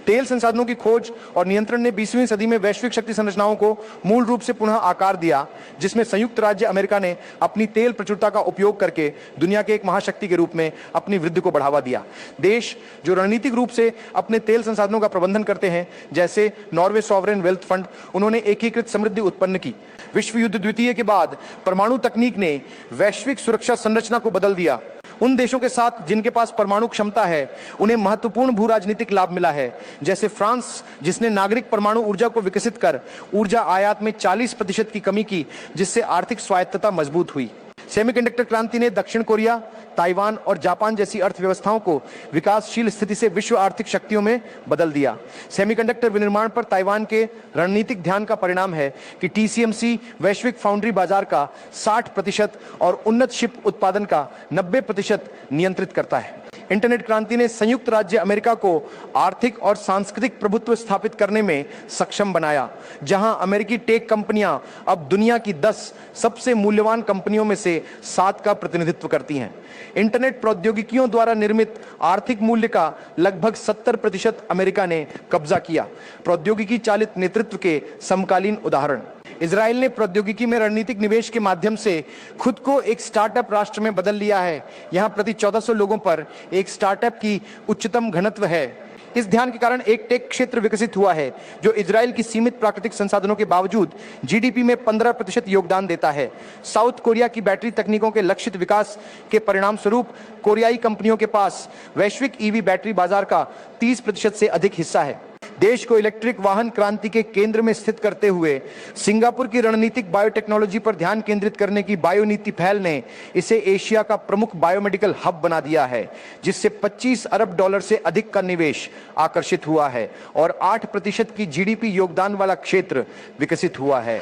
तेल संसाधनों की खोज और नियंत्रण ने 20वीं सदी में वैश्विक शक्ति संरचनाओं को मूल रूप से पुनः आकार दिया, जिसमें संयुक्त राज्य अमेरिका ने अपनी तेल प्रचुरता का उपयोग करके दुनिया के एक महाशक्ति के रूप में अपनी वृद्धि को बढ़ावा दिया। देश जो रणनीतिक रूप से अपने तेल संसाधनों का प्रबंधन करते हैं, जैसे नॉर्वे सॉवरेन वेल्थ फंड, उन्होंने एकीकृत समृद्धि उत्पन्न की। विश्व युद्ध द्वितीय के बाद परमाणु तकनीक ने वैश्विक सुरक्षा संरचना को बदल दिया। उन देशों के साथ जिनके पास परमाणु क्षमता है, उन्हें महत्वपूर्ण भू राजनीतिक लाभ मिला है, जैसे फ्रांस, जिसने नागरिक परमाणु ऊर्जा को विकसित कर ऊर्जा आयात में 40% की कमी की, जिससे आर्थिक स्वायत्तता मजबूत हुई। सेमीकंडक्टर क्रांति ने दक्षिण कोरिया, ताइवान और जापान जैसी अर्थव्यवस्थाओं को विकासशील स्थिति से विश्व आर्थिक शक्तियों में बदल दिया। सेमीकंडक्टर विनिर्माण पर ताइवान के रणनीतिक ध्यान का परिणाम है कि टीसीएमसी वैश्विक फाउंड्री बाजार का 60% और उन्नत शिप उत्पादन का 90% नियंत्रित करता है। इंटरनेट क्रांति ने संयुक्त राज्य अमेरिका को आर्थिक और सांस्कृतिक प्रभुत्व स्थापित करने में सक्षम बनाया, जहां अमेरिकी टेक कंपनियां अब दुनिया की 10 सबसे मूल्यवान कंपनियों में से 7 का प्रतिनिधित्व करती हैं। इंटरनेट प्रौद्योगिकियों द्वारा निर्मित आर्थिक मूल्य का लगभग 70% अमेरिका ने कब्जा किया। प्रौद्योगिकी चालित नेतृत्व के समकालीन उदाहरण, इजराइल ने प्रौद्योगिकी में रणनीतिक निवेश के माध्यम से खुद को एक स्टार्टअप राष्ट्र में बदल लिया है। यहां प्रति 1400 लोगों पर एक स्टार्टअप की उच्चतम घनत्व है। इस ध्यान के कारण एक टेक क्षेत्र विकसित हुआ है जो इजराइल की सीमित प्राकृतिक संसाधनों के बावजूद जीडीपी में 15% योगदान देता है। साउथ कोरिया की बैटरी तकनीकों के लक्षित विकास के परिणाम स्वरूप कोरियाई कंपनियों के पास वैश्विक ईवी बैटरी बाजार का 30% से अधिक हिस्सा है। देश को इलेक्ट्रिक वाहन क्रांति के केंद्र में स्थित करते हुए सिंगापुर की रणनीतिक बायोटेक्नोलॉजी पर ध्यान केंद्रित करने की बायोनीति पहल ने इसे एशिया का प्रमुख बायोमेडिकल हब बना दिया है, जिससे 25 अरब डॉलर से अधिक का निवेश आकर्षित हुआ है और 8% की जीडीपी योगदान वाला क्षेत्र विकसित हुआ है।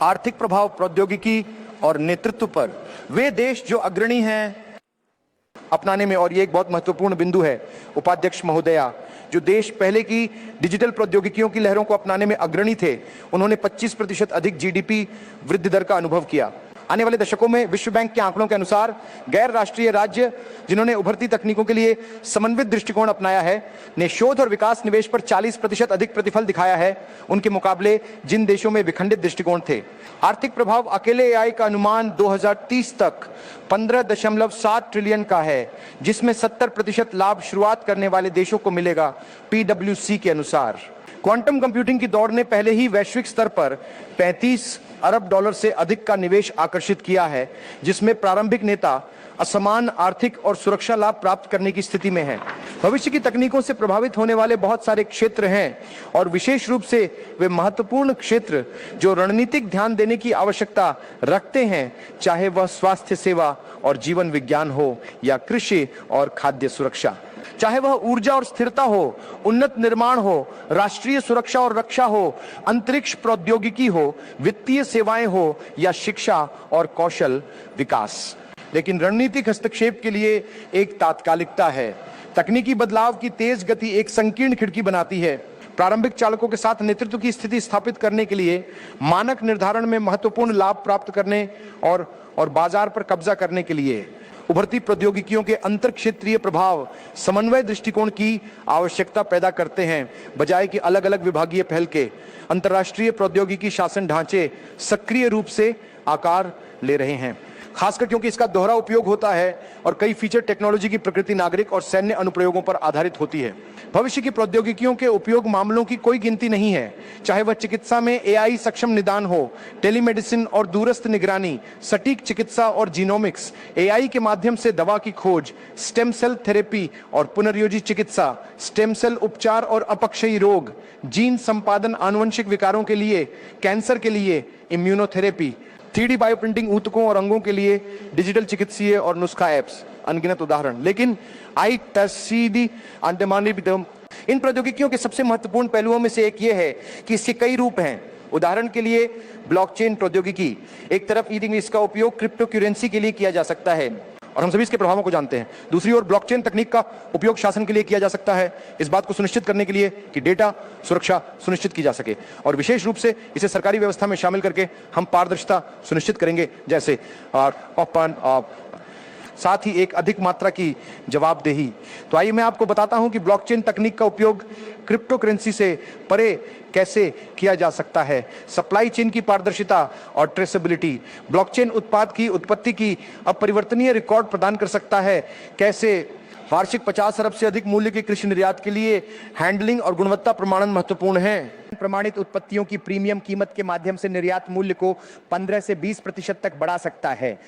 आर्थिक प्रभाव प्रौद्योगिकी और नेतृत्व पर वे देश जो अग्रणी हैं अपनाने में, और ये एक बहुत महत्वपूर्ण बिंदु है उपाध्यक्ष महोदया, जो देश पहले की डिजिटल प्रौद्योगिकियों की लहरों को अपनाने में अग्रणी थे, उन्होंने 25% अधिक जीडीपी वृद्धि दर का अनुभव किया। आने वाले दशकों में विश्व बैंक के आंकड़ों के अनुसार गैर राष्ट्रीय राज्य जिन्होंने उभरती तकनीकों के लिए समन्वित दृष्टिकोण अपनाया है, ने शोध और विकास निवेश पर 40% अधिक प्रतिफल दिखाया है, उनके मुकाबले जिन देशों में विखंडित दृष्टिकोण थे। आर्थिक प्रभाव अकेले एआई का अनुमान 2030 तक 15.7 ट्रिलियन का है, जिसमें 70% लाभ शुरुआत करने वाले देशों को मिलेगा, पीडब्ल्यूसी के अनुसार। क्वांटम कंप्यूटिंग की दौड़ ने पहले ही वैश्विक स्तर पर 35 अरब डॉलर से अधिक का निवेश आकर्षित किया है, जिसमें प्रारंभिक नेता असमान आर्थिक और सुरक्षा लाभ प्राप्त करने की स्थिति में है। भविष्य की तकनीकों से प्रभावित होने वाले बहुत सारे क्षेत्र हैं और विशेष रूप से वे महत्वपूर्ण क्षेत्र जो रणनीतिक ध्यान देने की आवश्यकता रखते हैं, चाहे वह स्वास्थ्य सेवा और जीवन विज्ञान हो या कृषि और खाद्य सुरक्षा, चाहे वह ऊर्जा और स्थिरता हो, उन्नत निर्माण हो, राष्ट्रीय सुरक्षा और रक्षा हो, अंतरिक्ष प्रौद्योगिकी हो, वित्तीय सेवाएं हो या शिक्षा और कौशल विकास। लेकिन रणनीतिक हस्तक्षेप के लिए एक तात्कालिकता है। तकनीकी बदलाव की तेज गति एक संकीर्ण खिड़की बनाती है। प्रारंभिक चालकों के साथ नेतृत्व की स्थिति स्थापित करने के लिए, मानक निर्धारण में महत्वपूर्ण लाभ प्राप्त करने और बाजार पर कब्जा करने के लिए उभरती प्रौद्योगिकियों के अंतर क्षेत्रीय प्रभाव समन्वय दृष्टिकोण की आवश्यकता पैदा करते हैं, बजाय कि अलग अलग विभागीय पहल के। अंतर्राष्ट्रीय प्रौद्योगिकी शासन ढांचे सक्रिय रूप से आकार ले रहे हैं, खासकर क्योंकि इसका दोहरा उपयोग होता है और कई फीचर टेक्नोलॉजी की प्रकृति नागरिक और सैन्य अनुप्रयोगों पर आधारित होती है। भविष्य की प्रौद्योगिकियों के उपयोग मामलों की कोई गिनती नहीं है, चाहे वह चिकित्सा में एआई सक्षम निदान हो, टेलीमेडिसिन और दूरस्थ निगरानी, सटीक चिकित्सा और जीनोमिक्स, एआई के माध्यम से दवा की खोज, स्टेम सेल थेरेपी और पुनर्योजी चिकित्सा, स्टेम सेल उपचार और अपक्षयी रोग, जीन संपादन आनुवंशिक विकारों के लिए, कैंसर के लिए इम्यूनोथेरेपी, 3D बायोप्रिंटिंग ऊतकों और अंगों के लिए डिजिटल चिकित्सीय और नुस्खा एप्स, अनगिनत उदाहरण। लेकिन इन प्रौद्योगिकियों के सबसे महत्वपूर्ण पहलुओं में से एक ये है कि इसके कई रूप हैं। उदाहरण के लिए ब्लॉकचेन प्रौद्योगिकी, एक तरफ इसका उपयोग क्रिप्टो करेंसी के लिए किया जा सकता है और हम सभी इसके प्रभावों को जानते हैं। दूसरी ओर ब्लॉकचेन तकनीक का उपयोग शासन के लिए किया जा सकता है, इस बात को सुनिश्चित करने के लिए कि डेटा सुरक्षा सुनिश्चित की जा सके, और विशेष रूप से इसे सरकारी व्यवस्था में शामिल करके हम पारदर्शिता सुनिश्चित करेंगे, जैसे साथ ही एक अधिक मात्रा की जवाबदेही। तो आइए मैं आपको बताता हूं कि ब्लॉकचेन तकनीक का उपयोग क्रिप्टो करेंसी से परे कैसे किया जा सकता है। सप्लाई चेन की पारदर्शिता और ट्रेसेबिलिटी, ब्लॉकचेन उत्पाद की उत्पत्ति की अपरिवर्तनीय रिकॉर्ड प्रदान कर सकता है। कैसे वार्षिक 50 अरब से अधिक मूल्य के कृषि निर्यात के लिए हैंडलिंग और गुणवत्ता प्रमाणन महत्वपूर्ण है। प्रमाणित उत्पत्तियों की प्रीमियम कीमत के माध्यम से निर्यात मूल्य को 15 से 20% तक बढ़ा सकता है,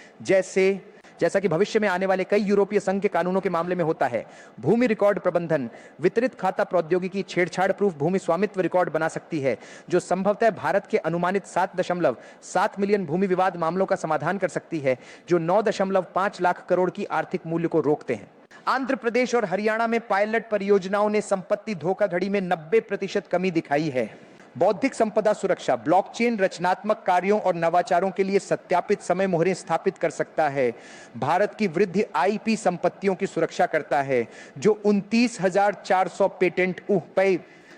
जैसा कि भविष्य में आने वाले कई यूरोपीय संघ के कानूनों के मामले में होता है। भूमि रिकॉर्ड प्रबंधन, वितरित खाता प्रौद्योगिकी छेड़छाड़ प्रूफ भूमि स्वामित्व रिकॉर्ड बना सकती है, जो संभवतः भारत के अनुमानित 7.7 मिलियन भूमि विवाद मामलों का समाधान कर सकती है, जो 9.5 लाख करोड़ की आर्थिक मूल्य को रोकते हैं। आंध्र प्रदेश और हरियाणा में पायलट परियोजनाओं ने संपत्ति धोखाधड़ी में 90% कमी दिखाई है। बौद्धिक संपदा सुरक्षा, ब्लॉकचेन रचनात्मक कार्यों और नवाचारों के लिए सत्यापित समय मोहरें स्थापित कर सकता है। भारत की वृद्धि आईपी संपत्तियों की सुरक्षा करता है, जो 29,400 पेटेंट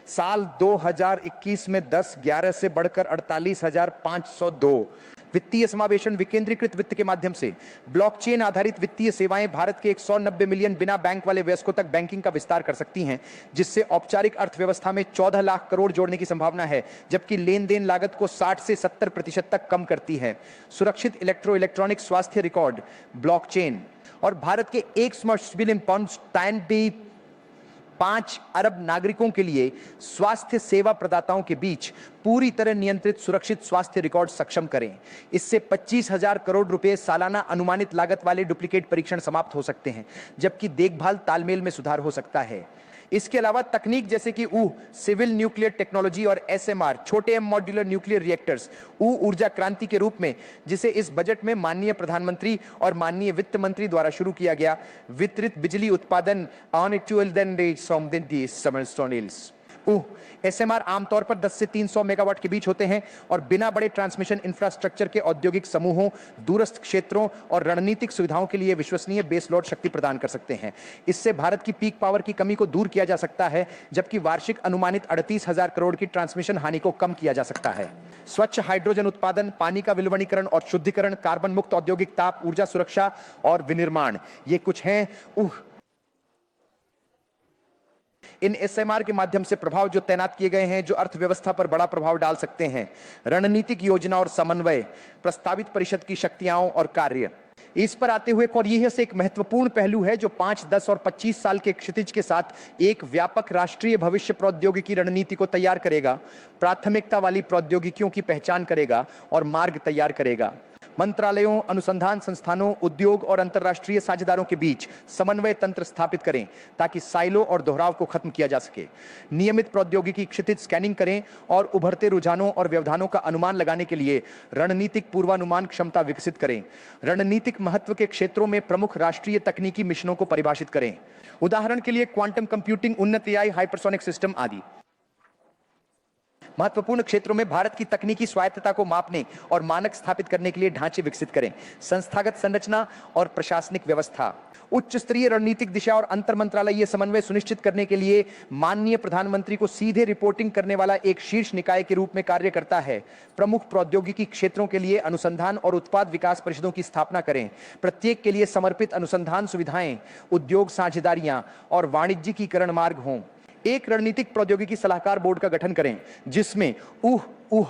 साल 2021 में 10-11 से बढ़कर 48,502। वित्तीय समावेशन, विकेंद्रीकृत वित्त के माध्यम से ब्लॉकचेन आधारित वित्तीय सेवाएं भारत के 190 मिलियन बिना बैंक वाले वयस्कों तक बैंकिंग का विस्तार कर सकती हैं, जिससे औपचारिक अर्थव्यवस्था में 14 लाख करोड़ जोड़ने की संभावना है, जबकि लेन देन लागत को 60 से 70% तक कम करती है। सुरक्षित इलेक्ट्रॉनिक स्वास्थ्य रिकॉर्ड, ब्लॉकचेन और भारत के 1 बिलियन पाउंड 5 अरब नागरिकों के लिए स्वास्थ्य सेवा प्रदाताओं के बीच पूरी तरह नियंत्रित सुरक्षित स्वास्थ्य रिकॉर्ड सक्षम करें। इससे 25,000 करोड़ रुपए सालाना अनुमानित लागत वाले डुप्लीकेट परीक्षण समाप्त हो सकते हैं, जबकि देखभाल तालमेल में सुधार हो सकता है। इसके अलावा तकनीक जैसे कि सिविल न्यूक्लियर टेक्नोलॉजी और SMR, छोटे एम मॉड्यूलर न्यूक्लियर रिएक्टर्स, ऊर्जा क्रांति के रूप में, जिसे इस बजट में माननीय प्रधानमंत्री और माननीय वित्त मंत्री द्वारा शुरू किया गया, वितरित बिजली उत्पादन SMR आमतौर पर 10 से 300 मेगावाट के बीच होते हैं और बिना बड़े ट्रांसमिशन इंफ्रास्ट्रक्चर के औद्योगिक समूहों, दूरस्थ क्षेत्रों और रणनीतिक सुविधाओं के लिए विश्वसनीय बेस लोड शक्ति प्रदान कर सकते हैं। इससे भारत की पीक पावर की कमी को दूर किया जा सकता है, जबकि वार्षिक अनुमानित 38,000 करोड़ की ट्रांसमिशन हानि को कम किया जा सकता है। स्वच्छ हाइड्रोजन उत्पादन, पानी का विलवणीकरण और शुद्धिकरण, कार्बन मुक्त औद्योगिक ताप ऊर्जा सुरक्षा और विनिर्माण, ये कुछ हैं इन SMR के माध्यम से प्रभाव जो तैनात किए गए हैं, जो अर्थव्यवस्था पर बड़ा प्रभाव डाल सकते हैं। रणनीतिक योजना और समन्वय, प्रस्तावित परिषद की शक्तियां और कार्य। इस पर आते हुए और यह से एक महत्वपूर्ण पहलू है जो 5, 10 और 25 साल के क्षितिज के साथ एक व्यापक राष्ट्रीय भविष्य प्रौद्योगिकी रणनीति को तैयार करेगा, प्राथमिकता वाली प्रौद्योगिकियों की पहचान करेगा और मार्ग तैयार करेगा। मंत्रालयों, अनुसंधान संस्थानों, उद्योग और अंतर्राष्ट्रीय साझेदारों के बीच समन्वय तंत्र स्थापित करें ताकि साइलो और दोहराव को खत्म किया जा सके। नियमित प्रौद्योगिकी क्षितिज स्कैनिंग करें और उभरते रुझानों और व्यवधानों का अनुमान लगाने के लिए रणनीतिक पूर्वानुमान क्षमता विकसित करें। रणनीतिक महत्व के क्षेत्रों में प्रमुख राष्ट्रीय तकनीकी मिशनों को परिभाषित करें। उदाहरण के लिए क्वांटम कंप्यूटिंग, उन्नत AI, हाइपरसोनिक सिस्टम आदि। महत्वपूर्ण क्षेत्रों में भारत की तकनीकी स्वायत्तता को मापने और मानक स्थापित करने के लिए ढांचे विकसित करें। संस्थागत संरचना और प्रशासनिक व्यवस्था, उच्च स्तरीय रणनीतिक दिशा और अंतर मंत्रालयीय समन्वय सुनिश्चित करने के लिए माननीय प्रधानमंत्री को सीधे रिपोर्टिंग करने वाला एक शीर्ष निकाय के रूप में कार्य करता है। प्रमुख प्रौद्योगिकी क्षेत्रों के लिए अनुसंधान और उत्पाद विकास परिषदों की स्थापना करें। प्रत्येक के लिए समर्पित अनुसंधान सुविधाएं, उद्योग साझेदारियां और वाणिज्यिकीकरण मार्ग हों। एक रणनीतिक प्रौद्योगिकी सलाहकार बोर्ड का गठन करें जिसमें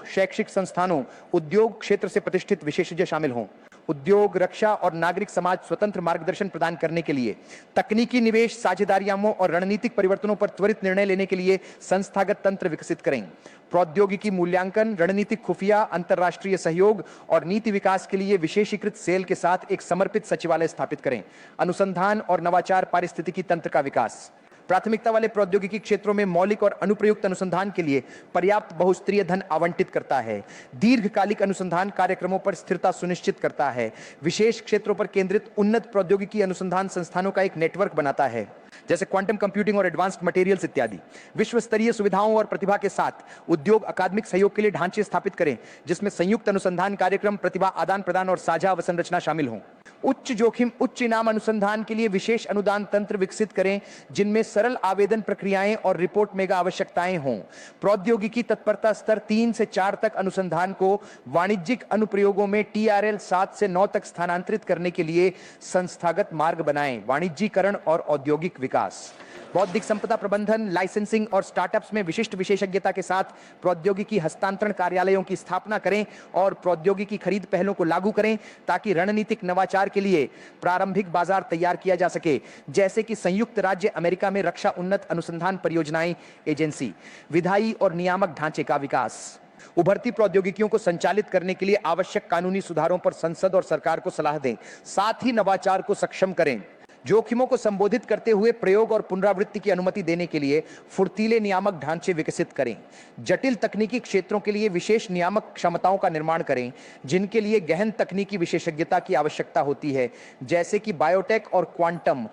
शैक्षिक संस्थानों, उद्योग क्षेत्र से प्रतिष्ठित विशेषज्ञ शामिल हों। उद्योग, रक्षा और नागरिक समाज स्वतंत्र मार्गदर्शन प्रदान करने के लिए तकनीकी निवेश, साझेदारियों और रणनीतिक परिवर्तनों पर त्वरित निर्णय लेने के लिए संस्थागत तंत्र विकसित करें। प्रौद्योगिकी मूल्यांकन, रणनीतिक खुफिया, अंतर्राष्ट्रीय सहयोग और नीति विकास के लिए विशेषीकृत सेल के साथ एक समर्पित सचिवालय स्थापित करें। अनुसंधान और नवाचार पारिस्थितिकी तंत्र का विकास। प्राथमिकता वाले प्रौद्योगिकी क्षेत्रों में मौलिक और अनुप्रयुक्त अनुसंधान के लिए पर्याप्त बहुस्तरीय धन आवंटित करता है। दीर्घकालिक अनुसंधान कार्यक्रमों पर स्थिरता सुनिश्चित करता है। विशेष क्षेत्रों पर केंद्रित उन्नत प्रौद्योगिकी अनुसंधान संस्थानों का एक नेटवर्क बनाता है, जैसे क्वांटम कंप्यूटिंग और एडवांस्ड मटेरियल्स इत्यादि। विश्व स्तरीय सुविधाओं और प्रतिभा के साथ उद्योग अकादमिक सहयोग के लिए ढांचे स्थापित करें, जिसमें संयुक्त अनुसंधान कार्यक्रम, प्रतिभा आदान प्रदान और साझा अवसंरचना शामिल हों। उच्च जोखिम, उच्च इनाम अनुसंधान के लिए विशेष अनुदान तंत्र विकसित करें, जिनमें सरल आवेदन प्रक्रियाएं और रिपोर्ट मेगा आवश्यकताएं हों। प्रौद्योगिकी तत्परता स्तर 3 से 4 तक अनुसंधान को वाणिज्यिक अनुप्रयोगों में TRL 7 से 9 तक स्थानांतरित करने के लिए संस्थागत मार्ग बनाएं। वाणिज्यीकरण और औद्योगिक विकास। बौद्धिक संपदा प्रबंधन, लाइसेंसिंग और स्टार्टअप्स में विशिष्ट विशेषज्ञता के साथ प्रौद्योगिकी हस्तांतरण कार्यालयों की स्थापना करें और प्रौद्योगिकी खरीद पहलों को लागू करें, ताकि रणनीतिक नवाचार के लिए प्रारंभिक बाजार तैयार किया जा सके, जैसे कि संयुक्त राज्य अमेरिका में रक्षा उन्नत अनुसंधान परियोजनाएं एजेंसी। विधायी और नियामक ढांचे का विकास। उभरती प्रौद्योगिकियों को संचालित करने के लिए आवश्यक कानूनी सुधारों पर संसद और सरकार को सलाह दें, साथ ही नवाचार को सक्षम करें। जोखिमों को संबोधित करते हुए प्रयोग और पुनरावृत्ति की अनुमति देने के लिए फुर्तीले नियामक ढांचे विकसित करें। जटिल तकनीकी क्षेत्रों के लिए विशेष नियामक क्षमताओं का निर्माण करें, जिनके लिए गहन तकनीकी विशेषज्ञता की आवश्यकता होती है, जैसे कि बायोटेक और क्वांटम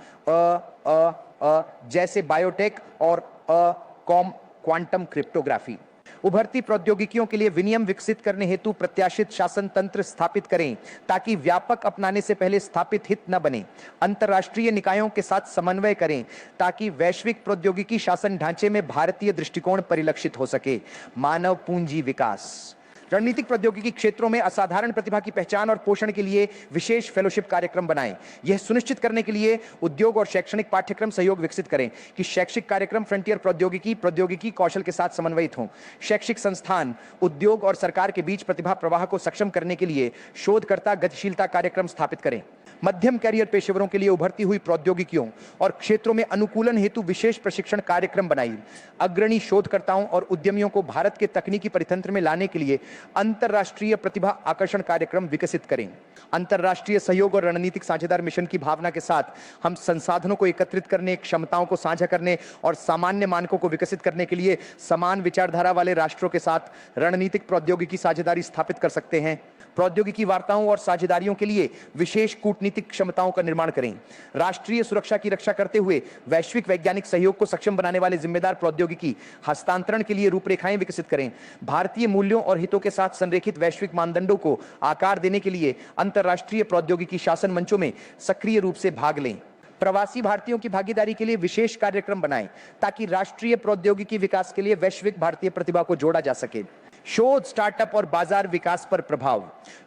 क्वांटम क्रिप्टोग्राफी। उभरती प्रौद्योगिकियों के लिए विनियम विकसित करने हेतु प्रत्याशित शासन तंत्र स्थापित करें, ताकि व्यापक अपनाने से पहले स्थापित हित न बने। अंतर्राष्ट्रीय निकायों के साथ समन्वय करें, ताकि वैश्विक प्रौद्योगिकी शासन ढांचे में भारतीय दृष्टिकोण परिलक्षित हो सके। मानव पूंजी विकास। रणनीतिक प्रौद्योगिकी क्षेत्रों में असाधारण प्रतिभा की पहचान और पोषण के लिए विशेष फेलोशिप कार्यक्रम बनाएं। यह सुनिश्चित करने के लिए उद्योग और शैक्षणिक पाठ्यक्रम सहयोग विकसित करें कि शैक्षिक कार्यक्रम फ्रंटियर प्रौद्योगिकी कौशल के साथ समन्वयित हों। शैक्षिक संस्थान, उद्योग और सरकार के बीच प्रतिभा प्रवाह को सक्षम करने के लिए शोधकर्ता गतिशीलता कार्यक्रम स्थापित करें। मध्यम कैरियर पेशेवरों के लिए उभरती हुई प्रौद्योगिकियों और क्षेत्रों में अनुकूलन हेतु विशेष प्रशिक्षण कार्यक्रम बनाइए। अग्रणी शोधकर्ताओं और उद्यमियों को भारत के तकनीकी परितंत्र में लाने के लिए अंतर्राष्ट्रीय प्रतिभा आकर्षण कार्यक्रम विकसित करें। अंतर्राष्ट्रीय सहयोग और रणनीतिक साझेदार मिशन की भावना के साथ हम संसाधनों को एकत्रित करने, क्षमताओं को साझा करने और सामान्य मानकों को विकसित करने के लिए समान विचारधारा वाले राष्ट्रों के साथ रणनीतिक प्रौद्योगिकी साझेदारी स्थापित कर सकते हैं। प्रौद्योगिकी वार्ताओं और साझेदारियों के लिए विशेष कूटनीतिक क्षमताओं का निर्माण करें। राष्ट्रीय सुरक्षा की रक्षा करते हुए वैश्विक वैज्ञानिक सहयोग को सक्षम बनाने वाले जिम्मेदार प्रौद्योगिकी हस्तांतरण के लिए रूपरेखाएं विकसित करें। भारतीय मूल्यों और हितों के साथ संरेखित वैश्विक मानदंडों को आकार देने के लिए अंतर्राष्ट्रीय प्रौद्योगिकी शासन मंचों में सक्रिय रूप से भाग लें। प्रवासी भारतीयों की भागीदारी के लिए विशेष कार्यक्रम बनाएं, ताकि राष्ट्रीय प्रौद्योगिकी विकास के लिए वैश्विक भारतीय प्रतिभा को जोड़ा जा सके। शोध, स्टार्टअप और बाजार विकास पर प्रभाव।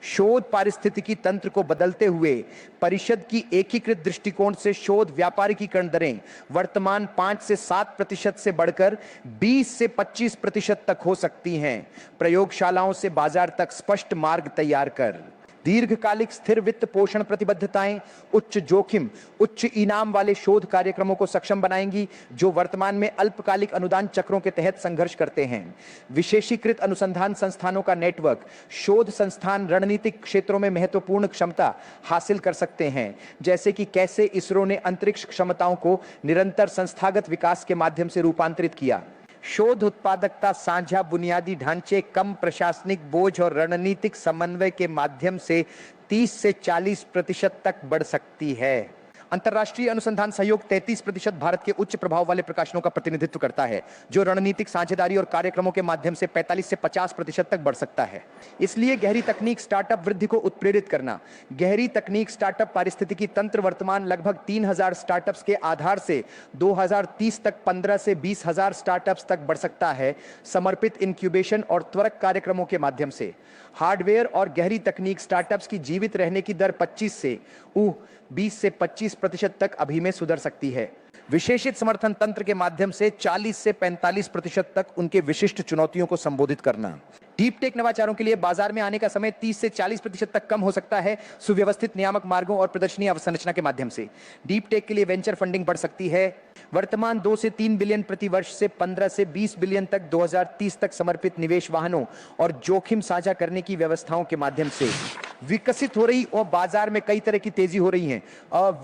शोध पारिस्थितिकी तंत्र को बदलते हुए परिषद की एकीकृत दृष्टिकोण से शोध व्यापारिकीकरण दरें वर्तमान 5 से 7% से बढ़कर 20 से 25% तक हो सकती हैं। प्रयोगशालाओं से बाजार तक स्पष्ट मार्ग तैयार कर। दीर्घकालिक स्थिर वित्त पोषण प्रतिबद्धताएं उच्च जोखिम, उच्च इनाम वाले शोध कार्यक्रमों को सक्षम बनाएंगी, जो वर्तमान में अल्पकालिक अनुदान चक्रों के तहत संघर्ष करते हैं। विशेषीकृत अनुसंधान संस्थानों का नेटवर्क। शोध संस्थान रणनीतिक क्षेत्रों में महत्वपूर्ण क्षमता हासिल कर सकते हैं, जैसे कि कैसे इसरो ने अंतरिक्ष क्षमताओं को निरंतर संस्थागत विकास के माध्यम से रूपांतरित किया। शोध उत्पादकता साझा बुनियादी ढांचे, कम प्रशासनिक बोझ और रणनीतिक समन्वय के माध्यम से 30 से 40% तक बढ़ सकती है। अंतर्राष्ट्रीय अनुसंधान सहयोग 33% भारत के उच्च प्रभाव वाले प्रकाशनों का प्रतिनिधित्व करता है, जो रणनीतिक साझेदारी और कार्यक्रमों के माध्यम से 45 से 50% तक बढ़ सकता है। इसलिए गहरी तकनीक स्टार्टअप वृद्धि को उत्प्रेरित करना। गहरी तकनीक स्टार्टअप पारिस्थितिकी तंत्र वर्तमान लगभग 3000 स्टार्टअप्स के आधार से 2030 तक 15 से 20,000 स्टार्टअप्स तक बढ़ सकता है, समर्पित इंक्यूबेशन और त्वरक कार्यक्रमों के माध्यम से। हार्डवेयर और गहरी तकनीक स्टार्टअप्स की जीवित रहने की दर 20 से 25% तक अभी में सुधर सकती है। विशेषित समर्थन तंत्र के माध्यम से 40 से 45% तक उनके विशिष्ट चुनौतियों को संबोधित करना। डीप टेक नवाचारों के लिए बाजार में आने का समय 30 से 40% तक कम हो सकता है सुव्यवस्थित नियामक मार्गों और प्रदर्शनीय अवसंरचना के माध्यम से। डीप टेक के लिए वेंचर फंडिंग बढ़ सकती है। वर्तमान 2 से 3 बिलियन प्रति वर्ष से 15 से 20 बिलियन तक 2030 तक समर्पित निवेश वाहनों और जोखिम साझा करने की व्यवस्थाओं के माध्यम से विकसित हो रही और बाजार में कई तरह की तेजी हो रही है।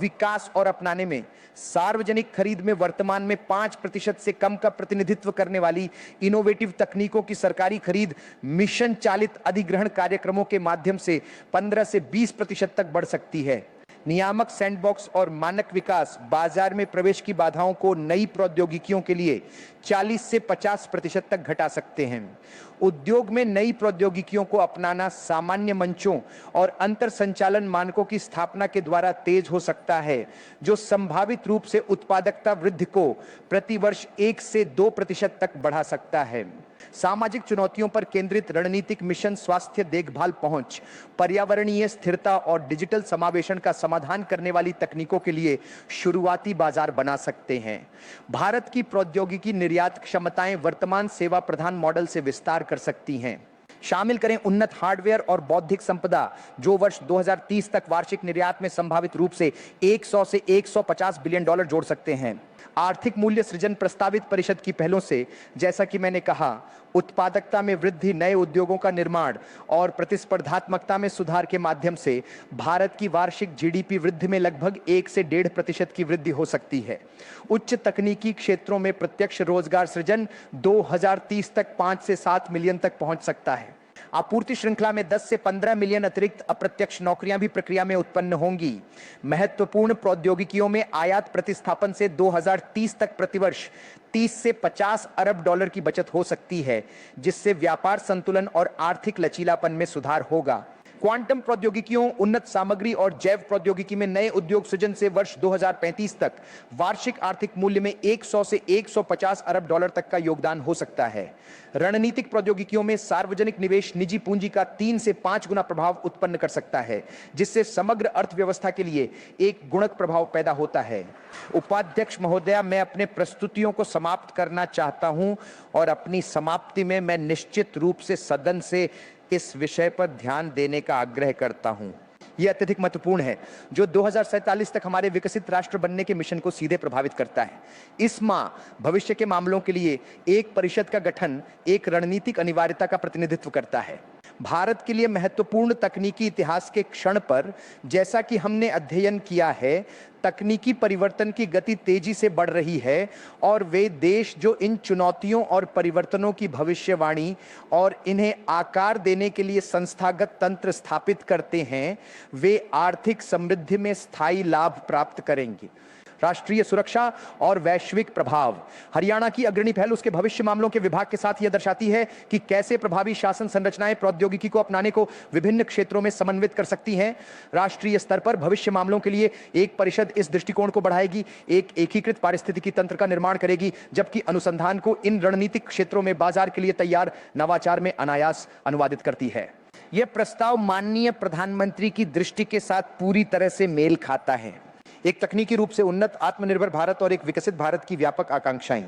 विकास और अपनाने में सार्वजनिक खरीद में वर्तमान में 5% से कम का प्रतिनिधित्व करने वाली इनोवेटिव तकनीकों की सरकारी खरीद मिशन चालित अधिग्रहण कार्यक्रमों के माध्यम से 15 से 20% तक बढ़ सकती है। नियामक सैंडबॉक्स और मानक विकास बाजार में प्रवेश की बाधाओं को नई प्रौद्योगिकियों के लिए 40 से 50% तक घटा सकते हैं। उद्योग में नई प्रौद्योगिकियों को अपनाना सामान्य मंचों और अंतर संचालन मानकों की स्थापना के द्वारा तेज हो सकता है, जो संभावित रूप से उत्पादकता वृद्धि को प्रतिवर्ष 1 से 2% तक बढ़ा सकता है। सामाजिक चुनौतियों पर केंद्रित रणनीतिक मिशन स्वास्थ्य देखभाल पहुंच, पर्यावरणीय स्थिरता और डिजिटल समावेशन का समाधान करने वाली तकनीकों के लिए शुरुआती बाजार बना सकते हैं। भारत की प्रौद्योगिकी निर्यात क्षमताएं वर्तमान सेवा प्रधान मॉडल से विस्तार कर सकती हैं। शामिल करें उन्नत हार्डवेयर और बौद्धिक संपदा, जो वर्ष 2030 तक वार्षिक निर्यात में संभावित रूप से 100 से 150 बिलियन डॉलर जोड़ सकते हैं। आर्थिक मूल्य सृजन प्रस्तावित परिषद की पहलों से, जैसा कि मैंने कहा, उत्पादकता में वृद्धि, नए उद्योगों का निर्माण और प्रतिस्पर्धात्मकता में सुधार के माध्यम से भारत की वार्षिक जीडीपी वृद्धि में लगभग 1 से 1.5% की वृद्धि हो सकती है। उच्च तकनीकी क्षेत्रों में प्रत्यक्ष रोजगार सृजन 2030 तक 5 से 7 मिलियन तक पहुंच सकता है। आपूर्ति श्रृंखला में 10 से 15 मिलियन अतिरिक्त अप्रत्यक्ष नौकरियां भी प्रक्रिया में उत्पन्न होंगी। महत्वपूर्ण प्रौद्योगिकियों में आयात प्रतिस्थापन से 2030 तक प्रतिवर्ष 30 से 50 अरब डॉलर की बचत हो सकती है, जिससे व्यापार संतुलन और आर्थिक लचीलापन में सुधार होगा। क्वांटम प्रौद्योगिकियों, उन्नत सामग्री और जैव प्रौद्योगिकी में नए उद्योग सृजन से वर्ष 2035 तक वार्षिक आर्थिक मूल्य में 100 से 150 अरब डॉलर तक का योगदान हो सकता है। रणनीतिक प्रौद्योगिकियों में सार्वजनिक निवेश निजी पूंजी का 3 से 5 गुना प्रभाव उत्पन्न कर सकता है, जिससे समग्र अर्थव्यवस्था के लिए एक गुणक प्रभाव पैदा होता है। उपाध्यक्ष महोदया, मैं अपने प्रस्तुतियों को समाप्त करना चाहता हूं और अपनी समाप्ति में मैं निश्चित रूप से सदन से इस विषय पर ध्यान देने का आग्रह करता हूं। यह अत्यधिक महत्वपूर्ण है, जो 2047 तक हमारे विकसित राष्ट्र बनने के मिशन को सीधे प्रभावित करता है। इस माह भविष्य के मामलों के लिए एक परिषद का गठन एक रणनीतिक अनिवार्यता का प्रतिनिधित्व करता है। भारत के लिए महत्वपूर्ण तकनीकी इतिहास के क्षण पर, जैसा कि हमने अध्ययन किया है, तकनीकी परिवर्तन की गति तेजी से बढ़ रही है और वे देश जो इन चुनौतियों और परिवर्तनों की भविष्यवाणी और इन्हें आकार देने के लिए संस्थागत तंत्र स्थापित करते हैं, वे आर्थिक समृद्धि में स्थायी लाभ प्राप्त करेंगे। राष्ट्रीय सुरक्षा और वैश्विक प्रभाव। हरियाणा की अग्रणी पहल उसके भविष्य मामलों के विभाग के साथ यह दर्शाती है कि कैसे प्रभावी शासन संरचनाएं प्रौद्योगिकी को अपनाने को विभिन्न क्षेत्रों में समन्वित कर सकती हैं। राष्ट्रीय स्तर पर भविष्य मामलों के लिए एक परिषद इस दृष्टिकोण को बढ़ाएगी, एक एकीकृत पारिस्थितिकी तंत्र का निर्माण करेगी, जबकि अनुसंधान को इन रणनीतिक क्षेत्रों में बाजार के लिए तैयार नवाचार में अनायास अनुवादित करती है। यह प्रस्ताव माननीय प्रधानमंत्री की दृष्टि के साथ पूरी तरह से मेल खाता है। एक तकनीकी रूप से उन्नत, आत्मनिर्भर भारत और एक विकसित भारत की व्यापक आकांक्षाएं।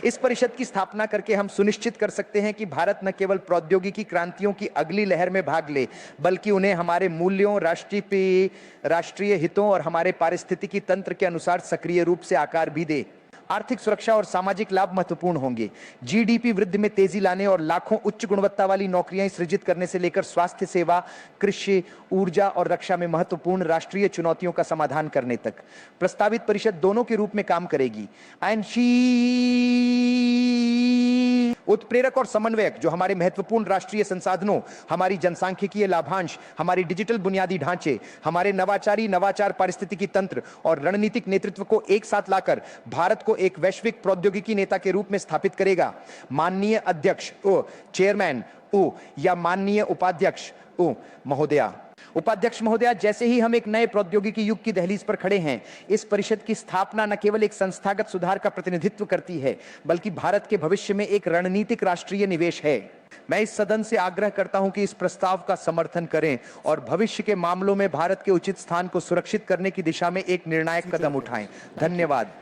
इस परिषद की स्थापना करके हम सुनिश्चित कर सकते हैं कि भारत न केवल प्रौद्योगिकी क्रांतियों की अगली लहर में भाग ले, बल्कि उन्हें हमारे मूल्यों, राष्ट्रीय हितों और हमारे पारिस्थितिकी तंत्र के अनुसार सक्रिय रूप से आकार भी दे। आर्थिक सुरक्षा और सामाजिक लाभ महत्वपूर्ण होंगे। जीडीपी वृद्धि में तेजी लाने और लाखों उच्च गुणवत्ता वाली नौकरियां सृजित करने से लेकर स्वास्थ्य सेवा, कृषि, ऊर्जा और रक्षा में महत्वपूर्ण राष्ट्रीय चुनौतियों का समाधान करने तक प्रस्तावित परिषद दोनों के रूप में काम करेगी। उत्प्रेरक और समन्वयक, जो हमारे महत्वपूर्ण राष्ट्रीय संसाधनों, हमारी जनसांख्यिकीय लाभांश, हमारी डिजिटल बुनियादी ढांचे, हमारे नवाचार पारिस्थितिकी तंत्र और रणनीतिक नेतृत्व को एक साथ लाकर भारत को एक वैश्विक प्रौद्योगिकी नेता के रूप में स्थापित करेगा। माननीय अध्यक्ष चेयरमैन या माननीय उपाध्यक्ष महोदया, उपाध्यक्ष महोदया, जैसे ही हम एक नए प्रौद्योगिकी युग की दहलीज पर खड़े हैं, इस परिषद की स्थापना न केवल एक संस्थागत सुधार का प्रतिनिधित्व करती है, बल्कि भारत के भविष्य में एक रणनीतिक राष्ट्रीय निवेश है। मैं इस सदन से आग्रह करता हूं कि इस प्रस्ताव का समर्थन करें और भविष्य के मामलों में भारत के उचित स्थान को सुरक्षित करने की दिशा में एक निर्णायक कदम उठाएं। धन्यवाद।